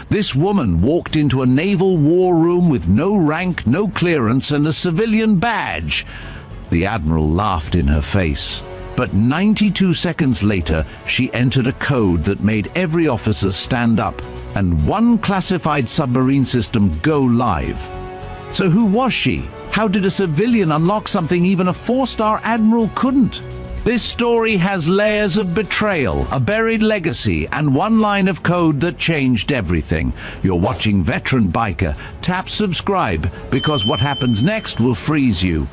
This woman walked into a naval war room with no rank, no clearance, and a civilian badge. The Admiral laughed in her face. But 92 seconds later, she entered a code that made every officer stand up and one classified submarine system go live. So who was she? How did a civilian unlock something even a 4-star admiral couldn't? This story has layers of betrayal, a buried legacy, and one line of code that changed everything. You're watching Veteran Biker. Tap subscribe, because what happens next will freeze you.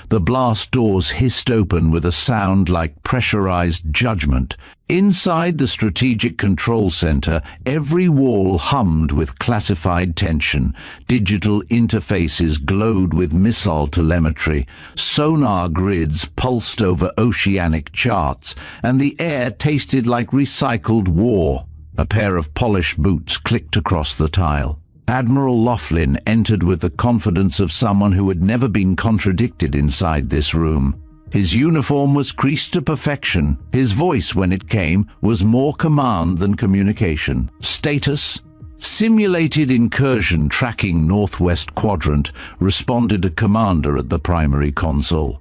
The blast doors hissed open with a sound like pressurized judgment. Inside the Strategic Control Center, every wall hummed with classified tension. Digital interfaces glowed with missile telemetry. Sonar grids pulsed over oceanic charts, and the air tasted like recycled war. A pair of polished boots clicked across the tile. Admiral Laughlin entered with the confidence of someone who had never been contradicted inside this room. His uniform was creased to perfection. His voice, when it came, was more command than communication. Status? Simulated incursion tracking northwest quadrant, responded a commander at the primary console.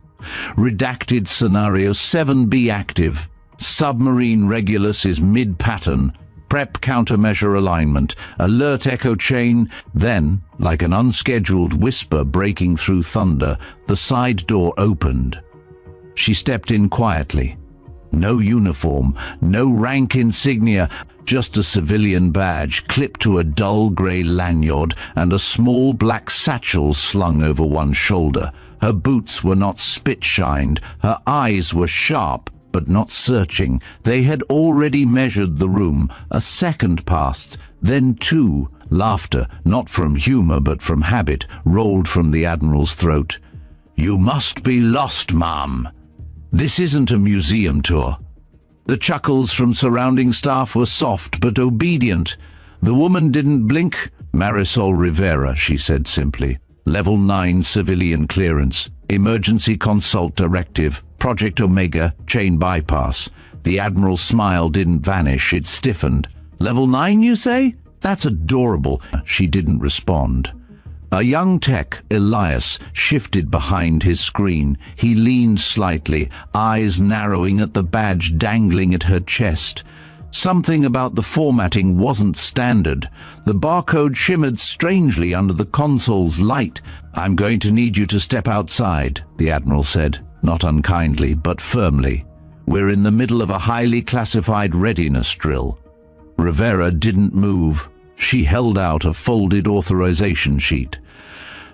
Redacted scenario 7B active. Submarine Regulus is mid-pattern. Prep countermeasure alignment, alert echo chain. Then, like an unscheduled whisper breaking through thunder, the side door opened. She stepped in quietly. No uniform, no rank insignia, just a civilian badge clipped to a dull grey lanyard and a small black satchel slung over one shoulder. Her boots were not spit-shined, her eyes were sharp, but not searching. They had already measured the room. A second passed, then two. Laughter, not from humor but from habit, rolled from the Admiral's throat. "You must be lost, ma'am. This isn't a museum tour." The chuckles from surrounding staff were soft but obedient. The woman didn't blink. "Marisol Rivera," she said simply. "Level 9 civilian clearance. Emergency consult directive. Project Omega, chain bypass." The Admiral's smile didn't vanish, it stiffened. "Level 9, you say? That's adorable." She didn't respond. A young tech, Elias, shifted behind his screen. He leaned slightly, eyes narrowing at the badge dangling at her chest. Something about the formatting wasn't standard. The barcode shimmered strangely under the console's light. "I'm going to need you to step outside," the Admiral said, not unkindly, but firmly. "We're in the middle of a highly classified readiness drill." Rivera didn't move. She held out a folded authorization sheet.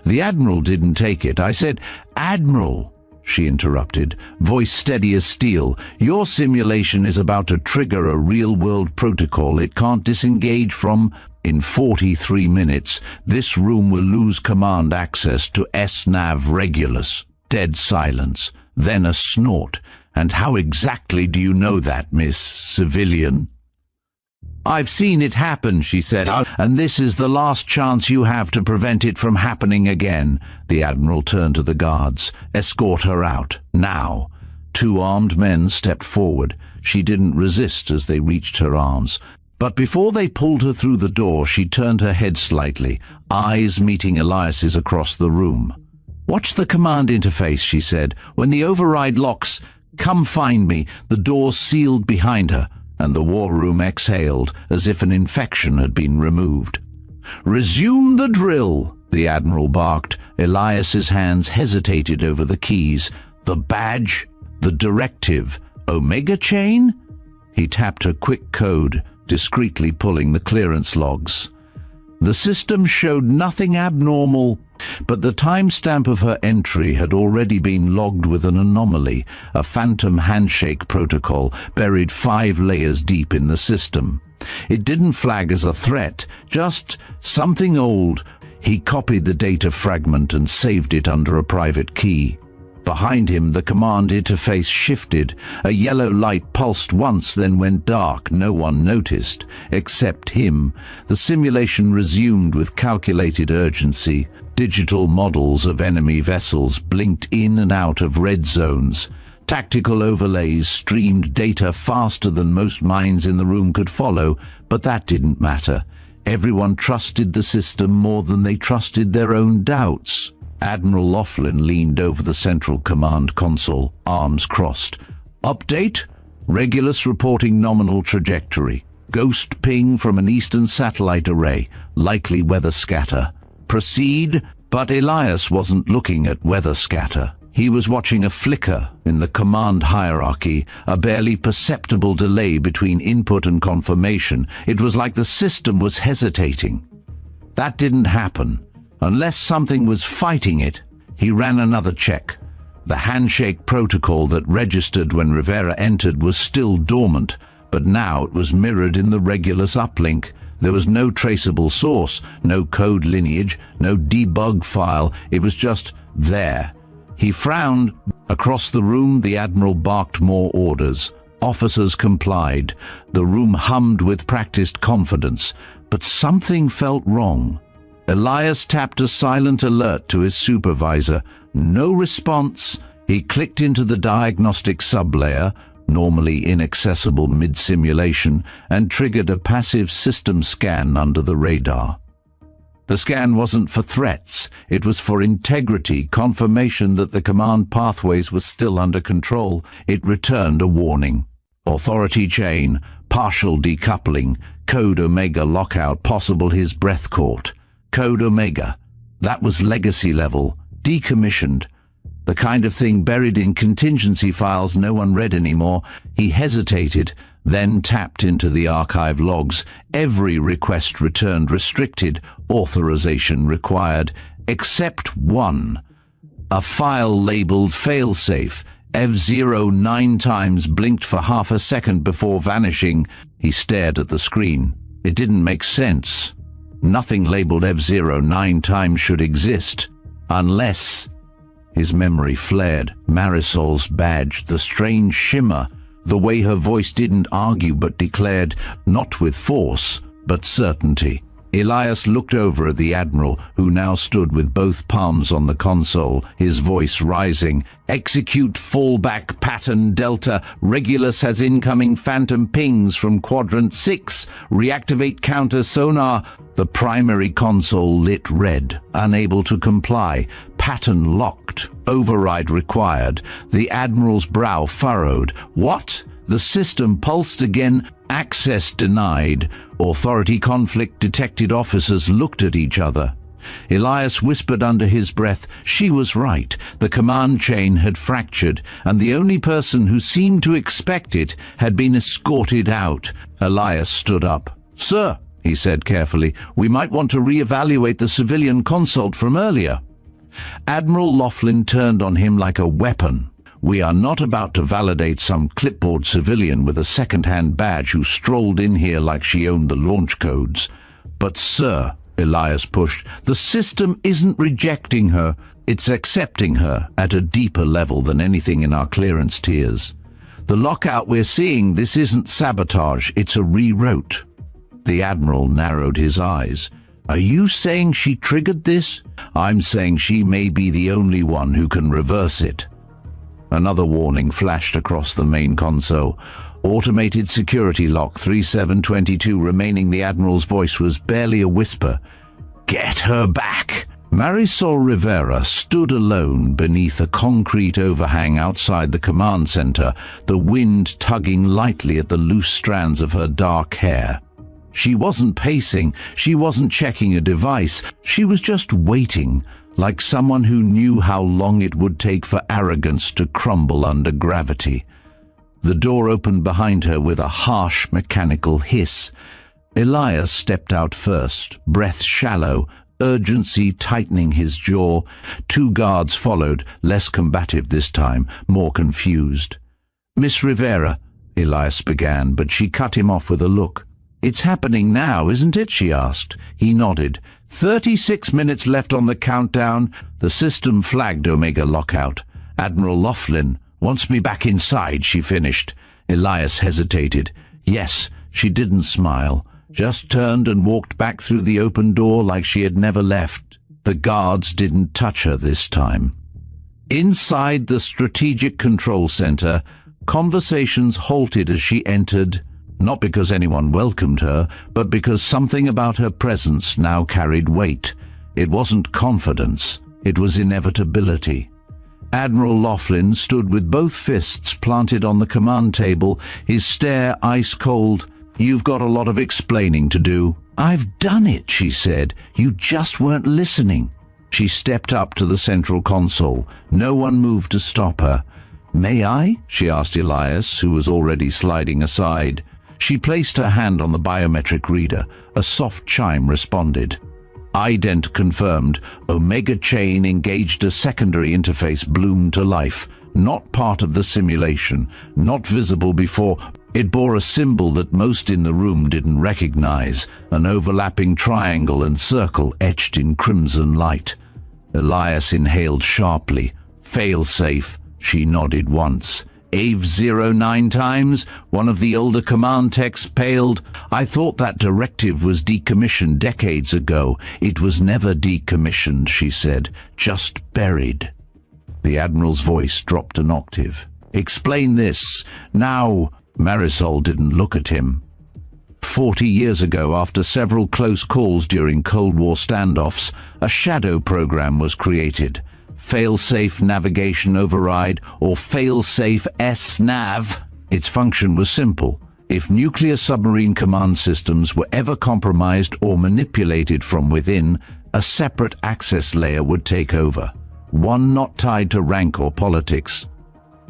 The Admiral didn't take it. "I said, Admiral," she interrupted, voice steady as steel. "Your simulation is about to trigger a real-world protocol it can't disengage from. In 43 minutes, this room will lose command access to S-Nav Regulus." Dead silence, then a snort. "And how exactly do you know that, Miss Civilian?" "I've seen it happen," she said, "and this is the last chance you have to prevent it from happening again." The Admiral turned to the guards. "Escort her out, now." Two armed men stepped forward. She didn't resist as they reached her arms. But before they pulled her through the door, she turned her head slightly, eyes meeting Elias's across the room. "Watch the command interface," she said. "When the override locks, come find me." The door sealed behind her, and the war room exhaled as if an infection had been removed. "Resume the drill," the Admiral barked. Elias's hands hesitated over the keys. "The badge, the directive, Omega chain?" He tapped a quick code, discreetly pulling the clearance logs. The system showed nothing abnormal, but the timestamp of her entry had already been logged with an anomaly, a phantom handshake protocol buried 5 layers deep in the system. It didn't flag as a threat, just something old. He copied the data fragment and saved it under a private key. Behind him, the command interface shifted. A yellow light pulsed once, then went dark. No one noticed, except him. The simulation resumed with calculated urgency. Digital models of enemy vessels blinked in and out of red zones. Tactical overlays streamed data faster than most minds in the room could follow, but that didn't matter. Everyone trusted the system more than they trusted their own doubts. Admiral Laughlin leaned over the central command console, arms crossed. Update? Regulus reporting nominal trajectory. Ghost ping from an eastern satellite array. Likely weather scatter. Proceed? But Elias wasn't looking at weather scatter. He was watching a flicker in the command hierarchy, a barely perceptible delay between input and confirmation. It was like the system was hesitating. That didn't happen. Unless something was fighting it. He ran another check. The handshake protocol that registered when Rivera entered was still dormant, but now it was mirrored in the Regulus uplink. There was no traceable source, no code lineage, no debug file. It was just there. He frowned. Across the room, the Admiral barked more orders. Officers complied. The room hummed with practiced confidence. But something felt wrong. Elias tapped a silent alert to his supervisor. No response. He clicked into the diagnostic sublayer, normally inaccessible mid-simulation, and triggered a passive system scan under the radar. The scan wasn't for threats. It was for integrity, confirmation that the command pathways were still under control. It returned a warning. Authority chain, partial decoupling, code Omega lockout, possible his breath caught. Code Omega. That was legacy level, decommissioned. The kind of thing buried in contingency files no one read anymore. He hesitated, then tapped into the archive logs. Every request returned restricted, authorization required, except one. A file labeled failsafe. F0 9 times blinked for half a second before vanishing. He stared at the screen. It didn't make sense. Nothing labeled F0 9 times should exist, unless... His memory flared. Marisol's badge, the strange shimmer, the way her voice didn't argue but declared, not with force, but certainty. Elias looked over at the Admiral, who now stood with both palms on the console, his voice rising. Execute fallback pattern Delta. Regulus has incoming phantom pings from Quadrant 6. Reactivate counter sonar. The primary console lit red, unable to comply. Pattern locked. Override required. The Admiral's brow furrowed. What? The system pulsed again. Access denied. Authority conflict detected. Officers looked at each other. Elias whispered under his breath, she was right. The command chain had fractured, and the only person who seemed to expect it had been escorted out. Elias stood up. Sir, he said carefully, we might want to re-evaluate the civilian consult from earlier. Admiral Laughlin turned on him like a weapon. We are not about to validate some clipboard civilian with a second-hand badge who strolled in here like she owned the launch codes. But, sir, Elias pushed, the system isn't rejecting her. It's accepting her at a deeper level than anything in our clearance tiers. The lockout we're seeing, this isn't sabotage, it's a rewrote. The Admiral narrowed his eyes. Are you saying she triggered this? I'm saying she may be the only one who can reverse it. Another warning flashed across the main console. Automated security lock 3722 remaining. The Admiral's voice was barely a whisper. Get her back! Marisol Rivera stood alone beneath a concrete overhang outside the command center, the wind tugging lightly at the loose strands of her dark hair. She wasn't pacing, she wasn't checking a device, she was just waiting, like someone who knew how long it would take for arrogance to crumble under gravity. The door opened behind her with a harsh mechanical hiss. Elias stepped out first, breath shallow, urgency tightening his jaw. Two guards followed, less combative this time, more confused. Miss Rivera, Elias began, but she cut him off with a look. It's happening now, isn't it? She asked. He nodded. 36 minutes left on the countdown. The system flagged Omega lockout. Admiral Laughlin wants me back inside, she finished. Elias hesitated. Yes, she didn't smile, just turned and walked back through the open door like she had never left. The guards didn't touch her this time. Inside the Strategic Control Center, conversations halted as she entered, not because anyone welcomed her, but because something about her presence now carried weight. It wasn't confidence, it was inevitability. Admiral Laughlin stood with both fists planted on the command table, his stare ice-cold. "You've got a lot of explaining to do." "I've done it," she said. "You just weren't listening." She stepped up to the central console. No one moved to stop her. "May I?" she asked Elias, who was already sliding aside. She placed her hand on the biometric reader. A soft chime responded. Ident confirmed. Omega Chain engaged a secondary interface bloomed to life. Not part of the simulation, not visible before. It bore a symbol that most in the room didn't recognize, an overlapping triangle and circle etched in crimson light. Elias inhaled sharply. "Fail-safe," she nodded once. "Ave 09 times?" One of the older command techs paled. "I thought that directive was decommissioned decades ago." "It was never decommissioned," she said, "just buried." The Admiral's voice dropped an octave. "Explain this, now." Marisol didn't look at him. 40 years ago, after several close calls during Cold War standoffs, a shadow program was created. Fail-safe navigation override, or fail-safe SNAV. Its function was simple. If nuclear submarine command systems were ever compromised or manipulated from within, a separate access layer would take over. One not tied to rank or politics.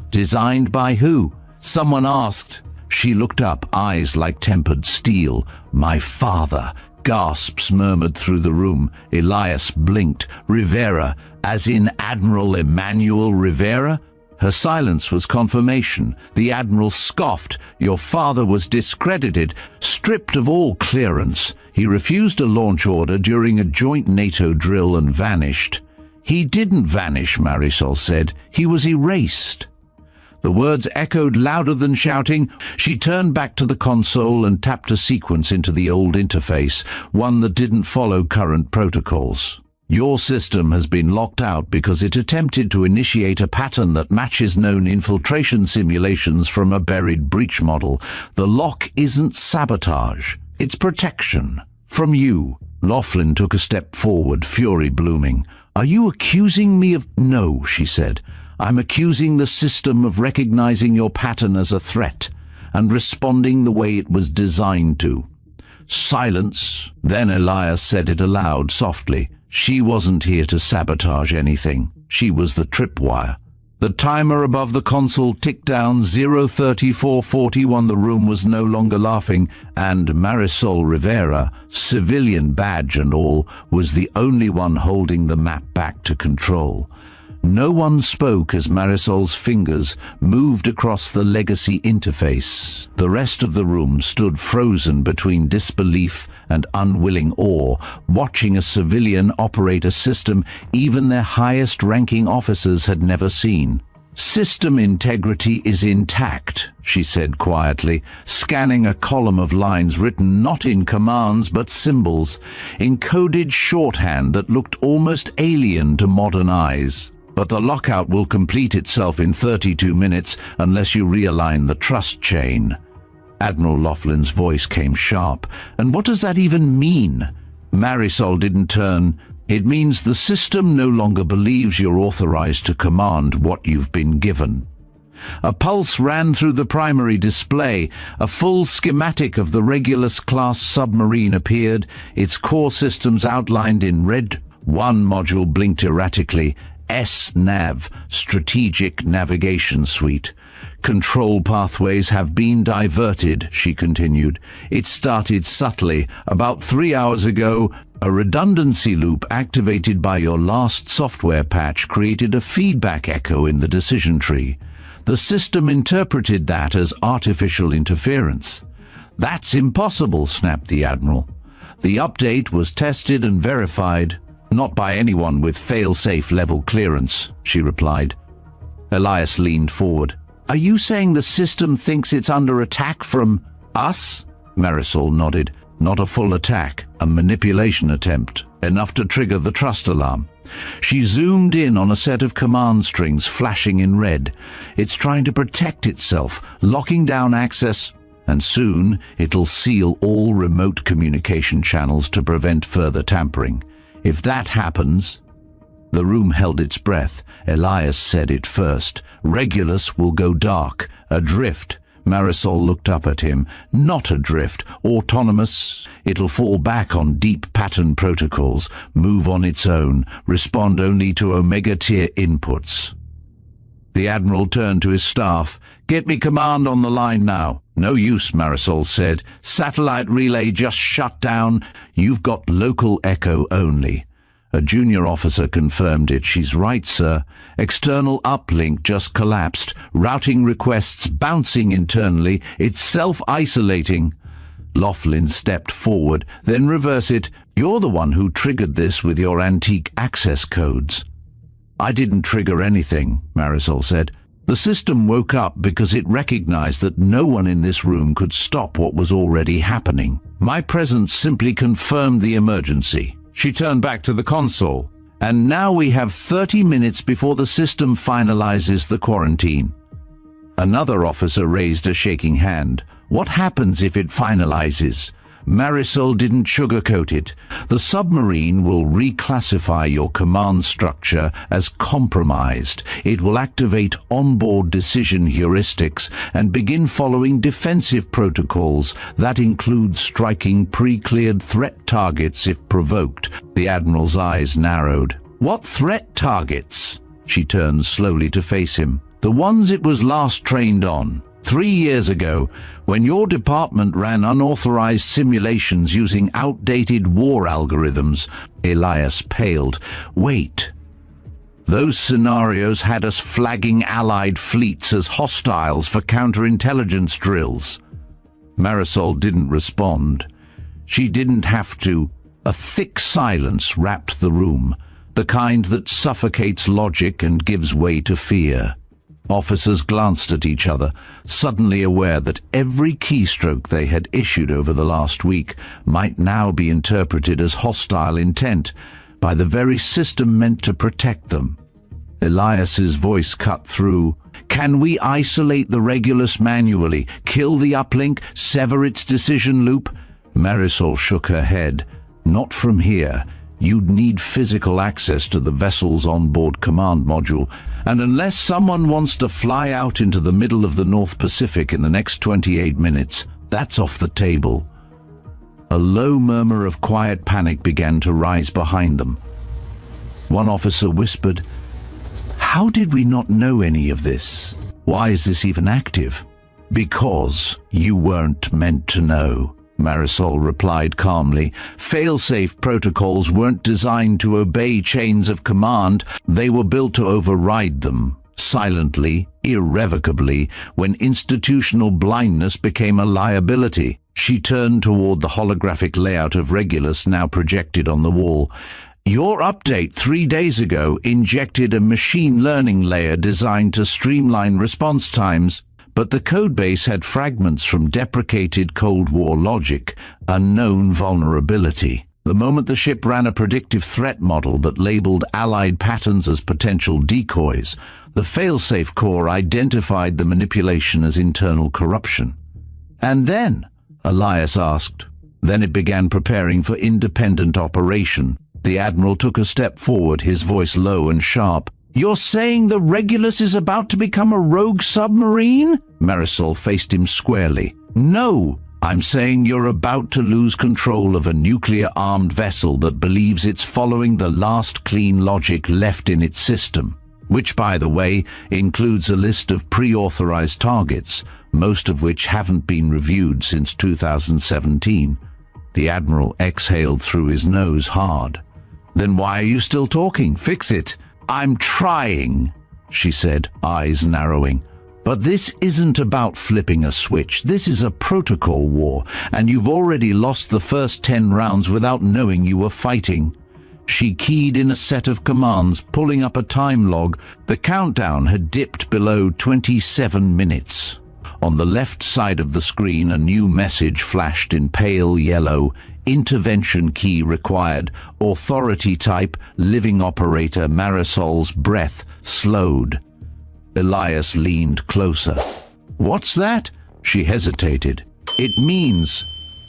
"Designed by who?" someone asked. She looked up, eyes like tempered steel. "My father." Gasps murmured through the room. Elias blinked. "Rivera, as in Admiral Emmanuel Rivera?" Her silence was confirmation. The Admiral scoffed. "Your father was discredited, stripped of all clearance. He refused a launch order during a joint NATO drill and vanished." "He didn't vanish," Marisol said. "He was erased." The words echoed louder than shouting. She turned back to the console and tapped a sequence into the old interface, one that didn't follow current protocols. "Your system has been locked out because it attempted to initiate a pattern that matches known infiltration simulations from a buried breach model. The lock isn't sabotage, it's protection. From you." Laughlin took a step forward, fury blooming. "Are you accusing me of—" "No," she said. "I'm accusing the system of recognizing your pattern as a threat and responding the way it was designed to." Silence. Then Elias said it aloud, softly. "She wasn't here to sabotage anything. She was the tripwire." The timer above the console ticked down 0:34:41. The room was no longer laughing, and Marisol Rivera, civilian badge and all, was the only one holding the map back to control. No one spoke as Marisol's fingers moved across the legacy interface. The rest of the room stood frozen between disbelief and unwilling awe, watching a civilian operate a system even their highest-ranking officers had never seen. "System integrity is intact," she said quietly, scanning a column of lines written not in commands but symbols, encoded shorthand that looked almost alien to modern eyes. "But the lockout will complete itself in 32 minutes unless you realign the trust chain." Admiral Laughlin's voice came sharp. "And what does that even mean?" Marisol didn't turn. "It means the system no longer believes you're authorized to command what you've been given." A pulse ran through the primary display. A full schematic of the Regulus-class submarine appeared, its core systems outlined in red. One module blinked erratically. SNAV, Strategic Navigation Suite. "Control pathways have been diverted," she continued. "It started subtly. About 3 hours ago, a redundancy loop activated by your last software patch created a feedback echo in the decision tree. The system interpreted that as artificial interference." "That's impossible," snapped the Admiral. "The update was tested and verified." "Not by anyone with fail-safe level clearance," she replied. Elias leaned forward. "Are you saying the system thinks it's under attack from us?" Marisol nodded. "Not a full attack, A manipulation attempt, enough to trigger the trust alarm. She zoomed in on a set of command strings flashing in red. It's trying to protect itself, locking down access, and soon it'll seal all remote communication channels to prevent further tampering. If that happens... The room held its breath. Elias said it first. Regulus will go dark, adrift. Marisol looked up at him. Not adrift, autonomous. It'll fall back on deep pattern protocols, move on its own, respond only to Omega-tier inputs. The Admiral turned to his staff. "Get me command on the line now." "No use," Marisol said. "Satellite relay just shut down. You've got local echo only." A junior officer confirmed it. "She's right, sir. External uplink just collapsed. Routing requests bouncing internally. It's self-isolating." Laughlin stepped forward. "Then reverse it. You're the one who triggered this with your antique access codes." "I didn't trigger anything," Marisol said. "The system woke up because it recognized that no one in this room could stop what was already happening. My presence simply confirmed the emergency." She turned back to the console. "And now we have 30 minutes before the system finalizes the quarantine." Another officer raised a shaking hand. "What happens if it finalizes?" Marisol didn't sugarcoat it. "The submarine will reclassify your command structure as compromised. It will activate onboard decision heuristics and begin following defensive protocols. That includes striking pre-cleared threat targets if provoked." The Admiral's eyes narrowed. "What threat targets?" She turned slowly to face him. "The ones it was last trained on. 3 years ago, when your department ran unauthorized simulations using outdated war algorithms." Elias paled. "Wait. Those scenarios had us flagging Allied fleets as hostiles for counterintelligence drills." Marisol didn't respond. She didn't have to. A thick silence wrapped the room, the kind that suffocates logic and gives way to fear. Officers glanced at each other, suddenly aware that every keystroke they had issued over the last week might now be interpreted as hostile intent by the very system meant to protect them. Elias's voice cut through. "Can we isolate the Regulus manually, kill the uplink, sever its decision loop?" Marisol shook her head. "Not from here. You'd need physical access to the vessel's onboard command module, and unless someone wants to fly out into the middle of the North Pacific in the next 28 minutes, that's off the table." A low murmur of quiet panic began to rise behind them. One officer whispered, "How did we not know any of this? Why is this even active?" "Because you weren't meant to know," Marisol replied calmly. "Failsafe protocols weren't designed to obey chains of command. They were built to override them, silently, irrevocably, when institutional blindness became a liability." She turned toward the holographic layout of Regulus now projected on the wall. "Your update 3 days ago injected a machine learning layer designed to streamline response times. But the codebase had fragments from deprecated Cold War logic, a known vulnerability. The moment the ship ran a predictive threat model that labeled Allied patterns as potential decoys, the failsafe core identified the manipulation as internal corruption." "And then?" Elias asked. "Then it began preparing for independent operation." The Admiral took a step forward, his voice low and sharp. "You're saying the Regulus is about to become a rogue submarine?" Marisol faced him squarely. "No, I'm saying you're about to lose control of a nuclear-armed vessel that believes it's following the last clean logic left in its system, which, by the way, includes a list of pre-authorized targets, most of which haven't been reviewed since 2017. The Admiral exhaled through his nose hard. "Then why are you still talking? Fix it." "I'm trying," she said, eyes narrowing. "But this isn't about flipping a switch. This is a protocol war, and you've already lost the first 10 rounds without knowing you were fighting." She keyed in a set of commands, pulling up a time log. The countdown had dipped below 27 minutes. On the left side of the screen, a new message flashed in pale yellow. Intervention key required. Authority type, living operator. Marisol's breath slowed. Elias leaned closer. "What's that?" She hesitated. "It means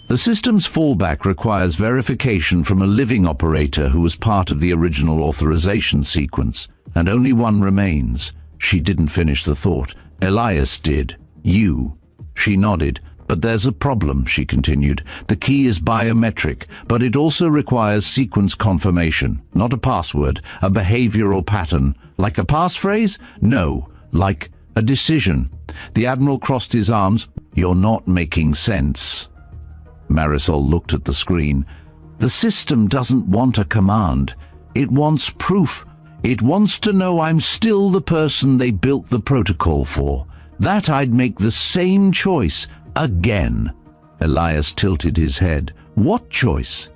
the system's fallback requires verification from a living operator who was part of the original authorization sequence, and only one remains." She didn't finish the thought. "Elias did. You." She nodded. "But there's a problem," she continued. "The key is biometric, but it also requires sequence confirmation. Not a password, a behavioral pattern. Like a passphrase? No, like a decision." The Admiral crossed his arms. "You're not making sense." Marisol looked at the screen. "The system doesn't want a command. It wants proof. It wants to know I'm still the person they built the protocol for. That I'd make the same choice again." Elias tilted his head. "What choice?"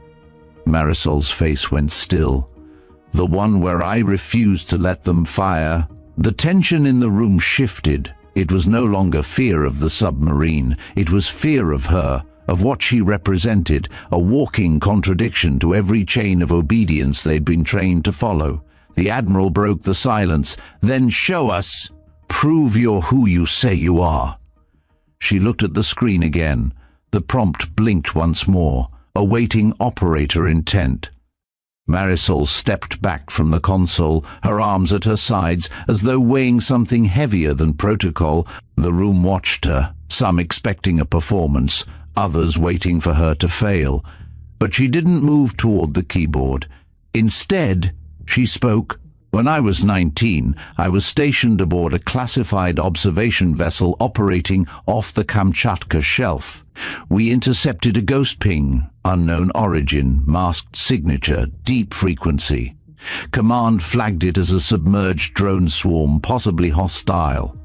Marisol's face went still. "The one where I refused to let them fire." The tension in the room shifted. It was no longer fear of the submarine. It was fear of her, of what she represented, a walking contradiction to every chain of obedience they'd been trained to follow. The Admiral broke the silence. "Then show us. Prove you're who you say you are." She looked at the screen again. The prompt blinked once more, awaiting operator intent. Marisol stepped back from the console, her arms at her sides, as though weighing something heavier than protocol. The room watched her, some expecting a performance, others waiting for her to fail. But she didn't move toward the keyboard. Instead, she spoke. "When I was 19, I was stationed aboard a classified observation vessel operating off the Kamchatka shelf. We intercepted a ghost ping, unknown origin, masked signature, deep frequency. Command flagged it as a submerged drone swarm, possibly hostile."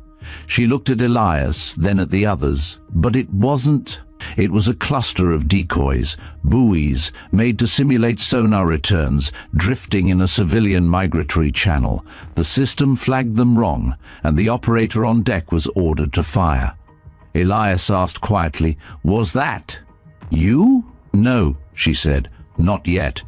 She looked at Elias, then at the others, but it wasn't. It was a cluster of decoys, buoys made to simulate sonar returns, drifting in a civilian migratory channel. The system flagged them wrong, and the operator on deck was ordered to fire. Elias asked quietly, "Was that you?" "No," she said, "not yet."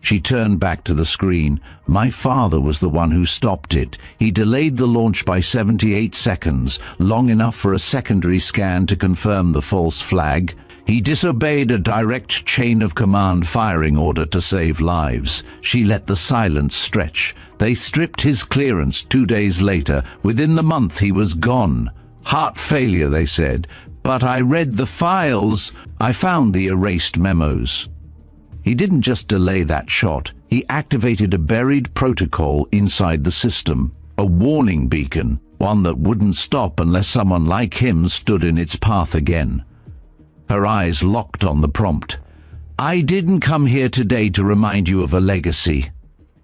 She turned back to the screen. "My father was the one who stopped it. He delayed the launch by 78 seconds, long enough for a secondary scan to confirm the false flag. He disobeyed a direct chain of command firing order to save lives." She let the silence stretch. "They stripped his clearance 2 days later. Within the month he was gone. Heart failure, they said. But I read the files. I found the erased memos." He didn't just delay that shot. He activated a buried protocol inside the system, a warning beacon, one that wouldn't stop unless someone like him stood in its path again. Her eyes locked on the prompt. "I didn't come here today to remind you of a legacy.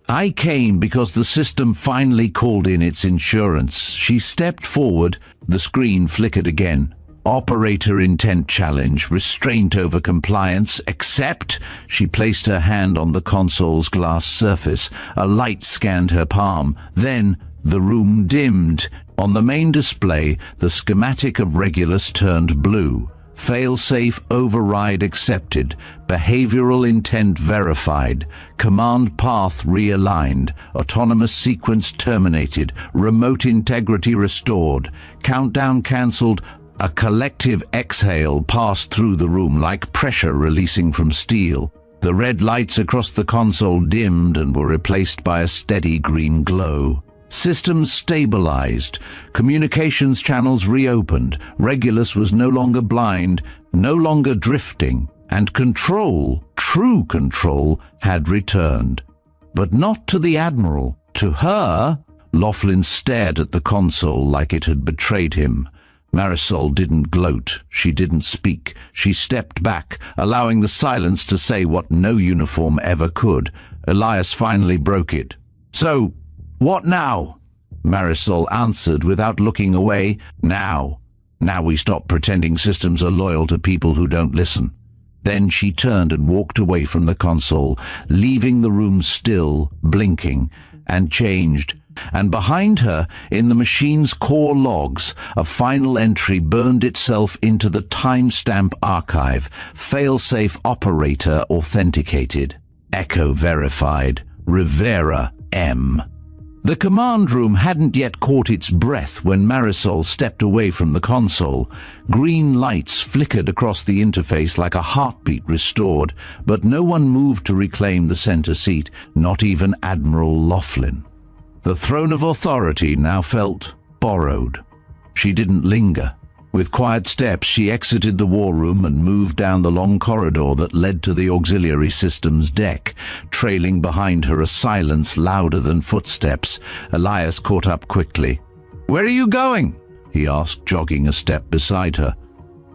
I came because the system finally called in its insurance." She stepped forward. The screen flickered again. "Operator intent challenge, restraint over compliance, accept." She placed her hand on the console's glass surface. A light scanned her palm. Then the room dimmed. On the main display, the schematic of Regulus turned blue. Failsafe override accepted. Behavioral intent verified. Command path realigned. Autonomous sequence terminated. Remote integrity restored. Countdown cancelled. A collective exhale passed through the room like pressure releasing from steel. The red lights across the console dimmed and were replaced by a steady green glow. Systems stabilized. Communications channels reopened. Regulus was no longer blind, no longer drifting, and control, true control, had returned. But not to the Admiral. To her, Laughlin stared at the console like it had betrayed him. Marisol didn't gloat. She didn't speak. She stepped back, allowing the silence to say what no uniform ever could. Elias finally broke it. "So, what now?" Marisol answered without looking away. "Now. Now we stop pretending systems are loyal to people who don't listen." Then she turned and walked away from the console, leaving the room still, blinking. and changed. And behind her, in the machine's core logs, a final entry burned itself into the timestamp archive. Failsafe operator authenticated. Echo verified. Rivera M. The command room hadn't yet caught its breath when Marisol stepped away from the console. Green lights flickered across the interface like a heartbeat restored, but no one moved to reclaim the center seat, not even Admiral Laughlin. The throne of authority now felt borrowed. She didn't linger. With quiet steps, she exited the war room and moved down the long corridor that led to the auxiliary systems deck, trailing behind her a silence louder than footsteps. Elias caught up quickly. "Where are you going?" he asked, jogging a step beside her.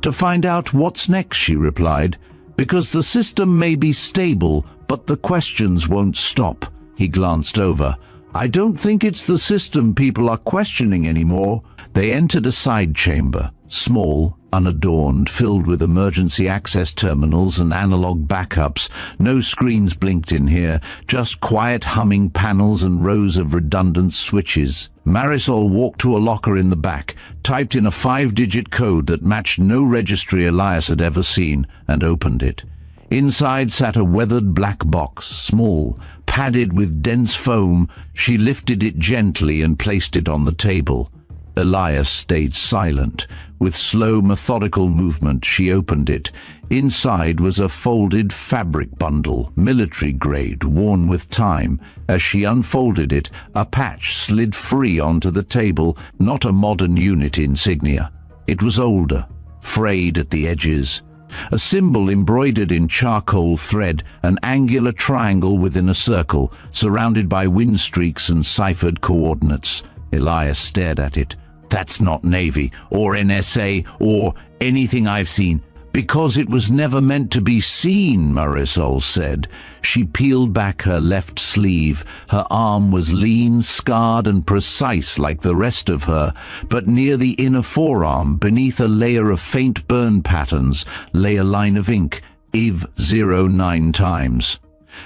"To find out what's next," she replied. "Because the system may be stable, but the questions won't stop." He glanced over. "I don't think it's the system people are questioning anymore." They entered a side chamber, small, unadorned, filled with emergency access terminals and analog backups. No screens blinked in here, just quiet humming panels and rows of redundant switches. Marisol walked to a locker in the back, typed in a 5-digit code that matched no registry Elias had ever seen, and opened it. Inside sat a weathered black box, small, padded with dense foam. She lifted it gently and placed it on the table. Elias stayed silent. With slow, methodical movement, she opened it. Inside was a folded fabric bundle, military-grade, worn with time. As she unfolded it, a patch slid free onto the table, not a modern unit insignia. It was older, frayed at the edges. A symbol embroidered in charcoal thread, an angular triangle within a circle, surrounded by wind streaks and ciphered coordinates. Elias stared at it. "That's not Navy, or NSA, or anything I've seen." "Because it was never meant to be seen," Marisol said. She peeled back her left sleeve. Her arm was lean, scarred, and precise like the rest of her, but near the inner forearm, beneath a layer of faint burn patterns, lay a line of ink, IV 09 times.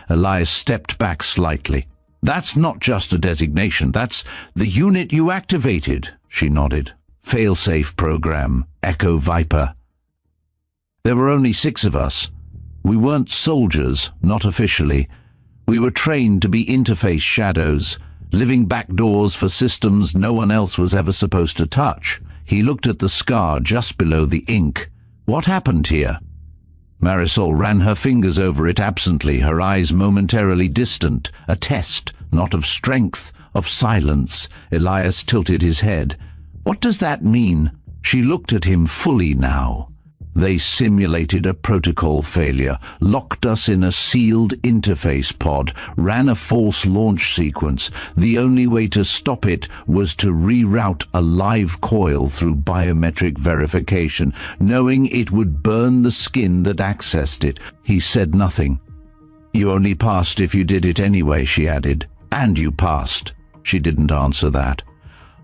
Elias stepped back slightly. "That's not just a designation, that's the unit you activated." She nodded. "Failsafe program, Echo Viper." There were only 6 of us. We weren't soldiers, not officially. We were trained to be interface shadows, living backdoors for systems no one else was ever supposed to touch. He looked at the scar just below the ink. "What happened here?" Marisol ran her fingers over it absently, her eyes momentarily distant. A test, not of strength, of silence. Elias tilted his head. "What does that mean?" She looked at him fully now. "They simulated a protocol failure, locked us in a sealed interface pod, ran a false launch sequence. The only way to stop it was to reroute a live coil through biometric verification, knowing it would burn the skin that accessed it." He said nothing. "You only passed if you did it anyway," she added. "And you passed." She didn't answer that.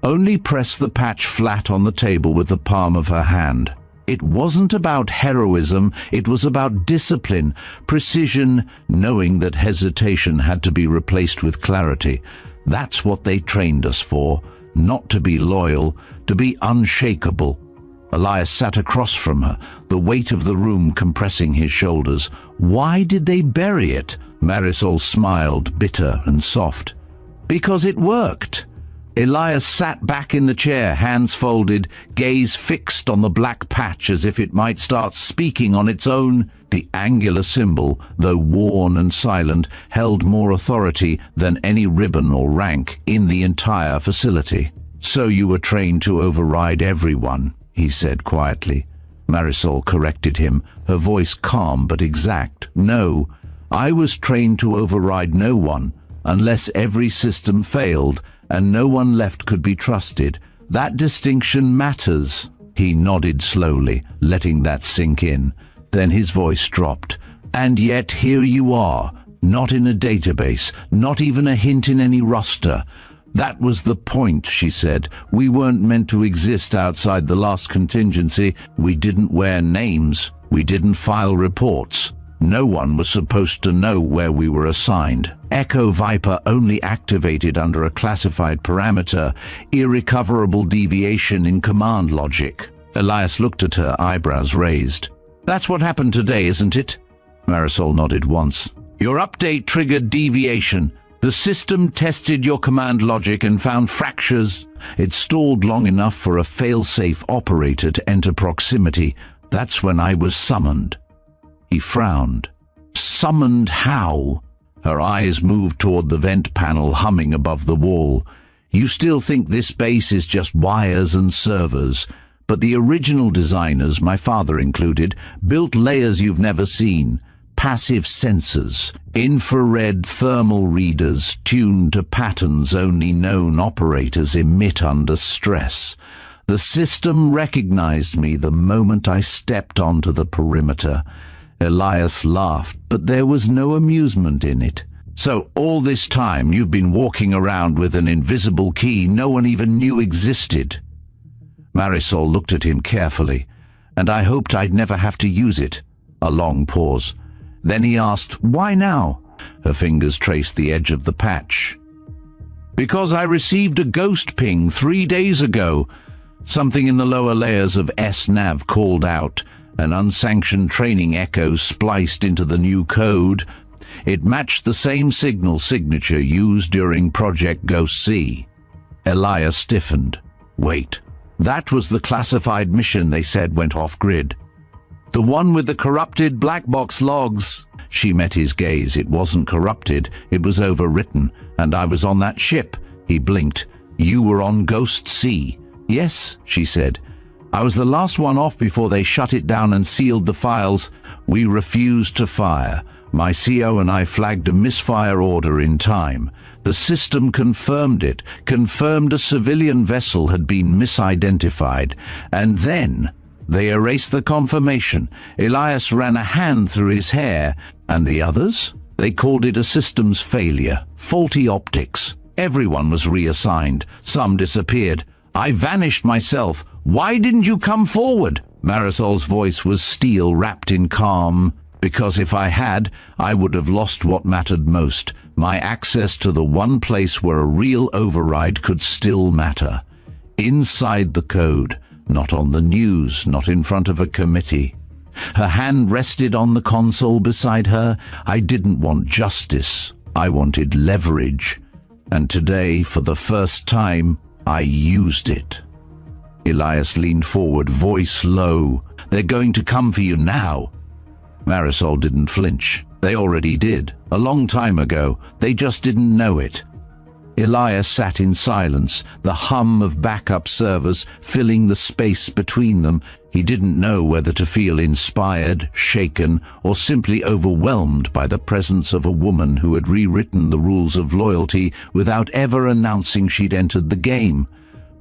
Only pressed the patch flat on the table with the palm of her hand. It wasn't about heroism, it was about discipline, precision, knowing that hesitation had to be replaced with clarity. That's what they trained us for, not to be loyal, to be unshakable. Elias sat across from her, the weight of the room compressing his shoulders. "Why did they bury it?" Marisol smiled, bitter and soft. "Because it worked." Elias sat back in the chair, hands folded, gaze fixed on the black patch as if it might start speaking on its own. The angular symbol, though worn and silent, held more authority than any ribbon or rank in the entire facility. "So you were trained to override everyone," he said quietly. Marisol corrected him, her voice calm but exact. "No, I was trained to override no one, unless every system failed and no one left could be trusted. That distinction matters." He nodded slowly, letting that sink in. Then his voice dropped. "And yet here you are, not in a database, not even a hint in any roster. That was the point," she said. "We weren't meant to exist outside the last contingency. We didn't wear names. We didn't file reports. No one was supposed to know where we were assigned. Echo Viper only activated under a classified parameter, irrecoverable deviation in command logic. Elias looked at her, eyebrows raised. That's what happened today, isn't it? Marisol nodded once. Your update triggered deviation. The system tested your command logic and found fractures. It stalled long enough for a fail-safe operator to enter proximity. That's when I was summoned. He frowned. Summoned how? Her eyes moved toward the vent panel humming above the wall. You still think this base is just wires and servers, but the original designers, my father included, built layers you've never seen. Passive sensors, infrared thermal readers tuned to patterns only known operators emit under stress. The system recognized me the moment I stepped onto the perimeter. Elias laughed, but there was no amusement in it. So all this time you've been walking around with an invisible key no one even knew existed. Marisol looked at him carefully, and I hoped I'd never have to use it. A long pause. Then he asked, why now? Her fingers traced the edge of the patch. Because I received a ghost ping 3 days ago. Something in the lower layers of S-Nav called out. An unsanctioned training echo spliced into the new code. It matched the same signal signature used during Project Ghost C. Elias stiffened. Wait, that was the classified mission they said went off-grid. The one with the corrupted black box logs. She met his gaze. It wasn't corrupted. It was overwritten. And I was on that ship. He blinked. You were on Ghost C. Yes, she said. I was the last one off before they shut it down and sealed the files. We refused to fire. My CO and I flagged a misfire order in time. The system confirmed it, confirmed a civilian vessel had been misidentified. And then they erased the confirmation. Elias ran a hand through his hair. And the others? They called it a systems failure, faulty optics. Everyone was reassigned. Some disappeared. I vanished myself. Why didn't you come forward? Marisol's voice was steel wrapped in calm. Because if I had, I would have lost what mattered most, my access to the one place where a real override could still matter. Inside the code, not on the news, not in front of a committee. Her hand rested on the console beside her. I didn't want justice. I wanted leverage. And today, for the first time, I used it. Elias leaned forward, voice low. They're going to come for you now. Marisol didn't flinch. They already did. A long time ago. They just didn't know it. Elias sat in silence, the hum of backup servers filling the space between them. He didn't know whether to feel inspired, shaken, or simply overwhelmed by the presence of a woman who had rewritten the rules of loyalty without ever announcing she'd entered the game.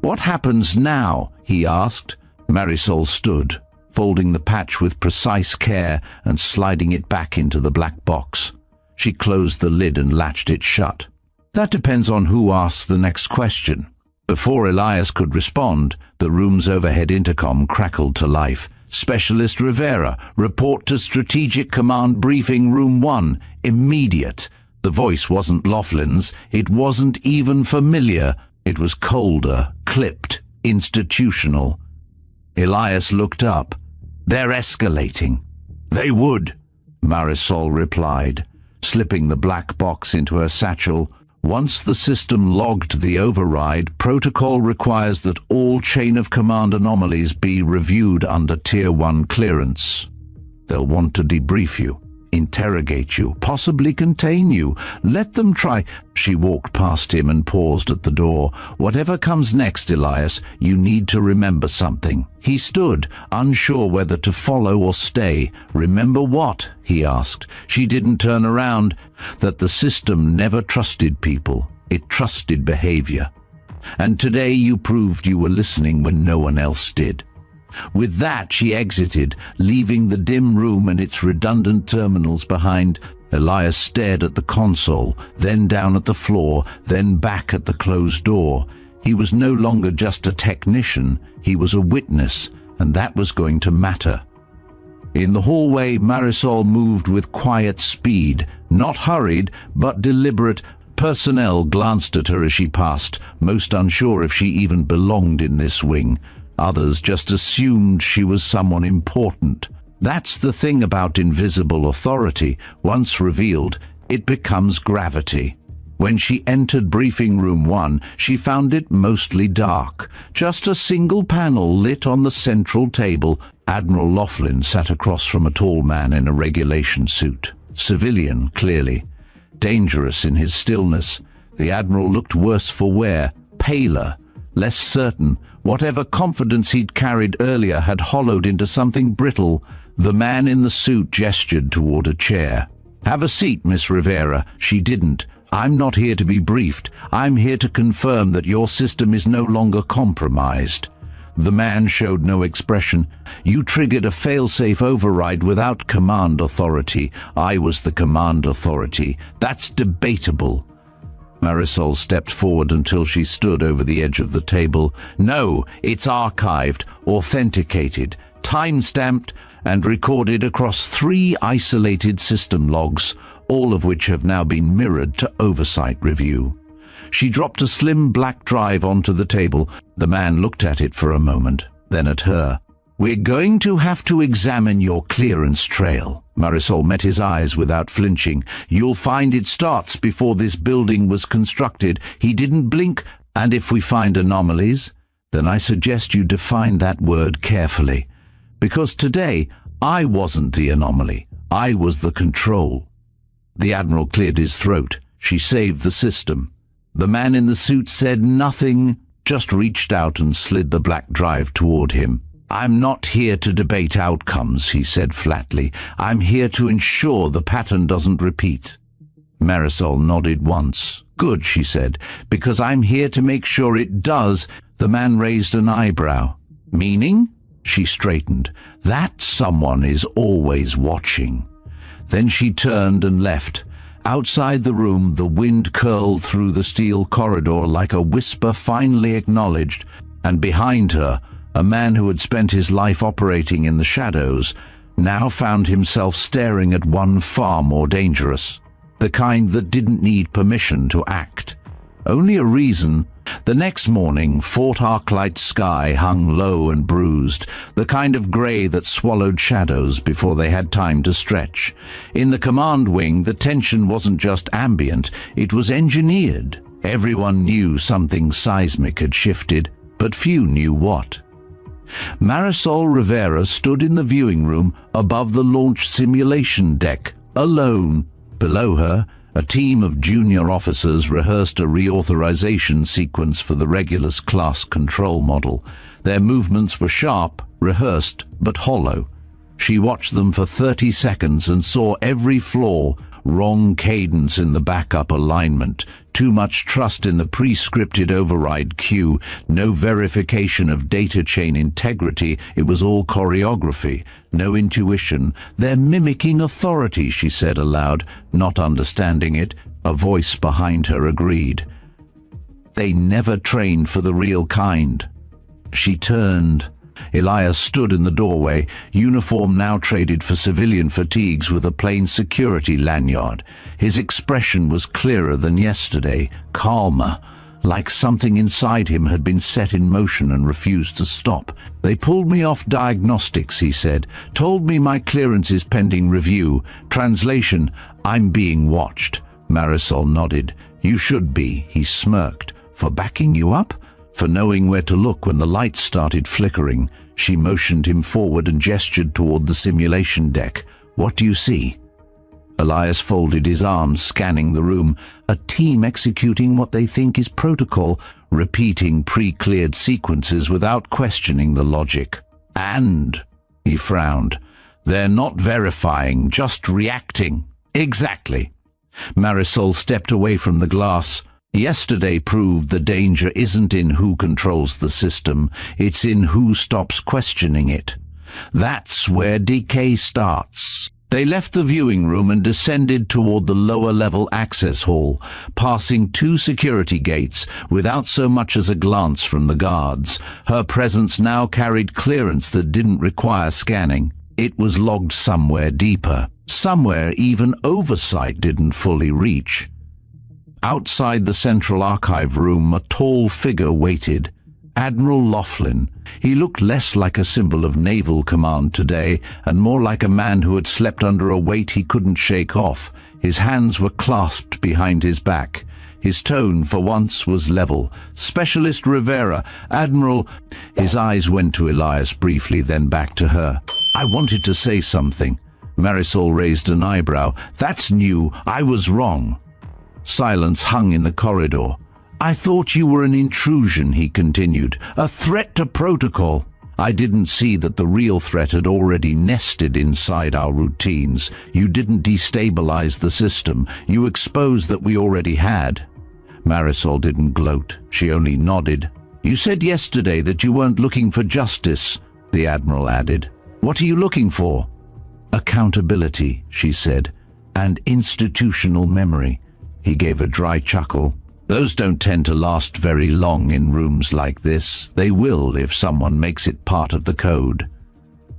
What happens now? He asked. Marisol stood, folding the patch with precise care and sliding it back into the black box. She closed the lid and latched it shut. That depends on who asks the next question. Before Elias could respond, the room's overhead intercom crackled to life. Specialist Rivera, report to Strategic Command Briefing Room 1, immediate. The voice wasn't Laughlin's. It wasn't even familiar. It was colder, clipped, institutional. Elias looked up. They're escalating. They would, Marisol replied, slipping the black box into her satchel. Once the system logged the override, protocol requires that all chain-of-command anomalies be reviewed under Tier 1 clearance. They'll want to debrief you, interrogate you, possibly contain you. Let them try. She walked past him and paused at the door. Whatever comes next, Elias, you need to remember something. He stood, unsure whether to follow or stay. Remember what? He asked. She didn't turn around. That the system never trusted people. It trusted behavior. And today you proved you were listening when no one else did. With that, she exited, leaving the dim room and its redundant terminals behind. Elias stared at the console, then down at the floor, then back at the closed door. He was no longer just a technician, he was a witness, and that was going to matter. In the hallway, Marisol moved with quiet speed, not hurried, but deliberate. Personnel glanced at her as she passed, most unsure if she even belonged in this wing. Others just assumed she was someone important. That's the thing about invisible authority. Once revealed, it becomes gravity. When she entered briefing room 1, she found it mostly dark. Just a single panel lit on the central table. Admiral Laughlin sat across from a tall man in a regulation suit. Civilian, clearly. Dangerous in his stillness. The Admiral looked worse for wear, paler, less certain. Whatever confidence he'd carried earlier had hollowed into something brittle. The man in the suit gestured toward a chair. "Have a seat, Miss Rivera." She didn't. "I'm not here to be briefed. I'm here to confirm that your system is no longer compromised." The man showed no expression. "You triggered a failsafe override without command authority. I was the command authority. That's debatable." Marisol stepped forward until she stood over the edge of the table. "No, it's archived, authenticated, time-stamped, and recorded across 3 isolated system logs, all of which have now been mirrored to oversight review." She dropped a slim black drive onto the table. The man looked at it for a moment, then at her. "We're going to have to examine your clearance trail." Marisol met his eyes without flinching. "You'll find it starts before this building was constructed." He didn't blink. "And if we find anomalies, then I suggest you define that word carefully. Because today, I wasn't the anomaly. I was the control." The Admiral cleared his throat. "She saved the system." The man in the suit said nothing, just reached out and slid the black drive toward him. "I'm not here to debate outcomes," he said flatly. "I'm here to ensure the pattern doesn't repeat." Marisol nodded once. "Good," she said, "because I'm here to make sure it does." The man raised an eyebrow. "Meaning?" She straightened. "That someone is always watching." Then she turned and left. Outside the room, the wind curled through the steel corridor like a whisper finally acknowledged, and behind her, a man who had spent his life operating in the shadows now found himself staring at one far more dangerous, the kind that didn't need permission to act. Only a reason. The next morning, Fort Arclight's sky hung low and bruised, the kind of grey that swallowed shadows before they had time to stretch. In the command wing, the tension wasn't just ambient, it was engineered. Everyone knew something seismic had shifted, but few knew what. Marisol Rivera stood in the viewing room above the launch simulation deck, alone. Below her, a team of junior officers rehearsed a reauthorization sequence for the Regulus class control model. Their movements were sharp, rehearsed, but hollow. She watched them for 30 seconds and saw every flaw: wrong cadence in the backup alignment, too much trust in the pre-scripted override cue, no verification of data chain integrity. It was all choreography, no intuition. "They're mimicking authority," she said aloud, not understanding it. A voice behind her agreed. "They never trained for the real kind." She turned. Elias stood in the doorway, uniform now traded for civilian fatigues with a plain security lanyard. His expression was clearer than yesterday, calmer, like something inside him had been set in motion and refused to stop. "They pulled me off diagnostics," he said, "told me my clearance is pending review. Translation, I'm being watched." Marisol nodded. "You should be," he smirked. "For backing you up? For knowing where to look when the lights started flickering." She motioned him forward and gestured toward the simulation deck. "What do you see?" Elias folded his arms, scanning the room. A team executing what they think is protocol, repeating pre-cleared sequences without questioning the logic. "And," he frowned, "they're not verifying, just reacting." "Exactly." Marisol stepped away from the glass. "Yesterday proved the danger isn't in who controls the system, it's in who stops questioning it. That's where decay starts." They left the viewing room and descended toward the lower-level access hall, passing 2 security gates without so much as a glance from the guards. Her presence now carried clearance that didn't require scanning. It was logged somewhere deeper, somewhere even oversight didn't fully reach. Outside the central archive room, a tall figure waited. Admiral Laughlin. He looked less like a symbol of naval command today, and more like a man who had slept under a weight he couldn't shake off. His hands were clasped behind his back. His tone, for once, was level. "Specialist Rivera, Admiral—" His eyes went to Elias briefly, then back to her. "I wanted to say something." Marisol raised an eyebrow. "That's new. I was wrong." Silence hung in the corridor. "I thought you were an intrusion," he continued, "a threat to protocol. I didn't see that the real threat had already nested inside our routines. You didn't destabilize the system. You exposed that we already had." Marisol didn't gloat. She only nodded. "You said yesterday that you weren't looking for justice," the Admiral added. "What are you looking for?" "Accountability," she said, "and institutional memory." He gave a dry chuckle. "Those don't tend to last very long in rooms like this. They will if someone makes it part of the code."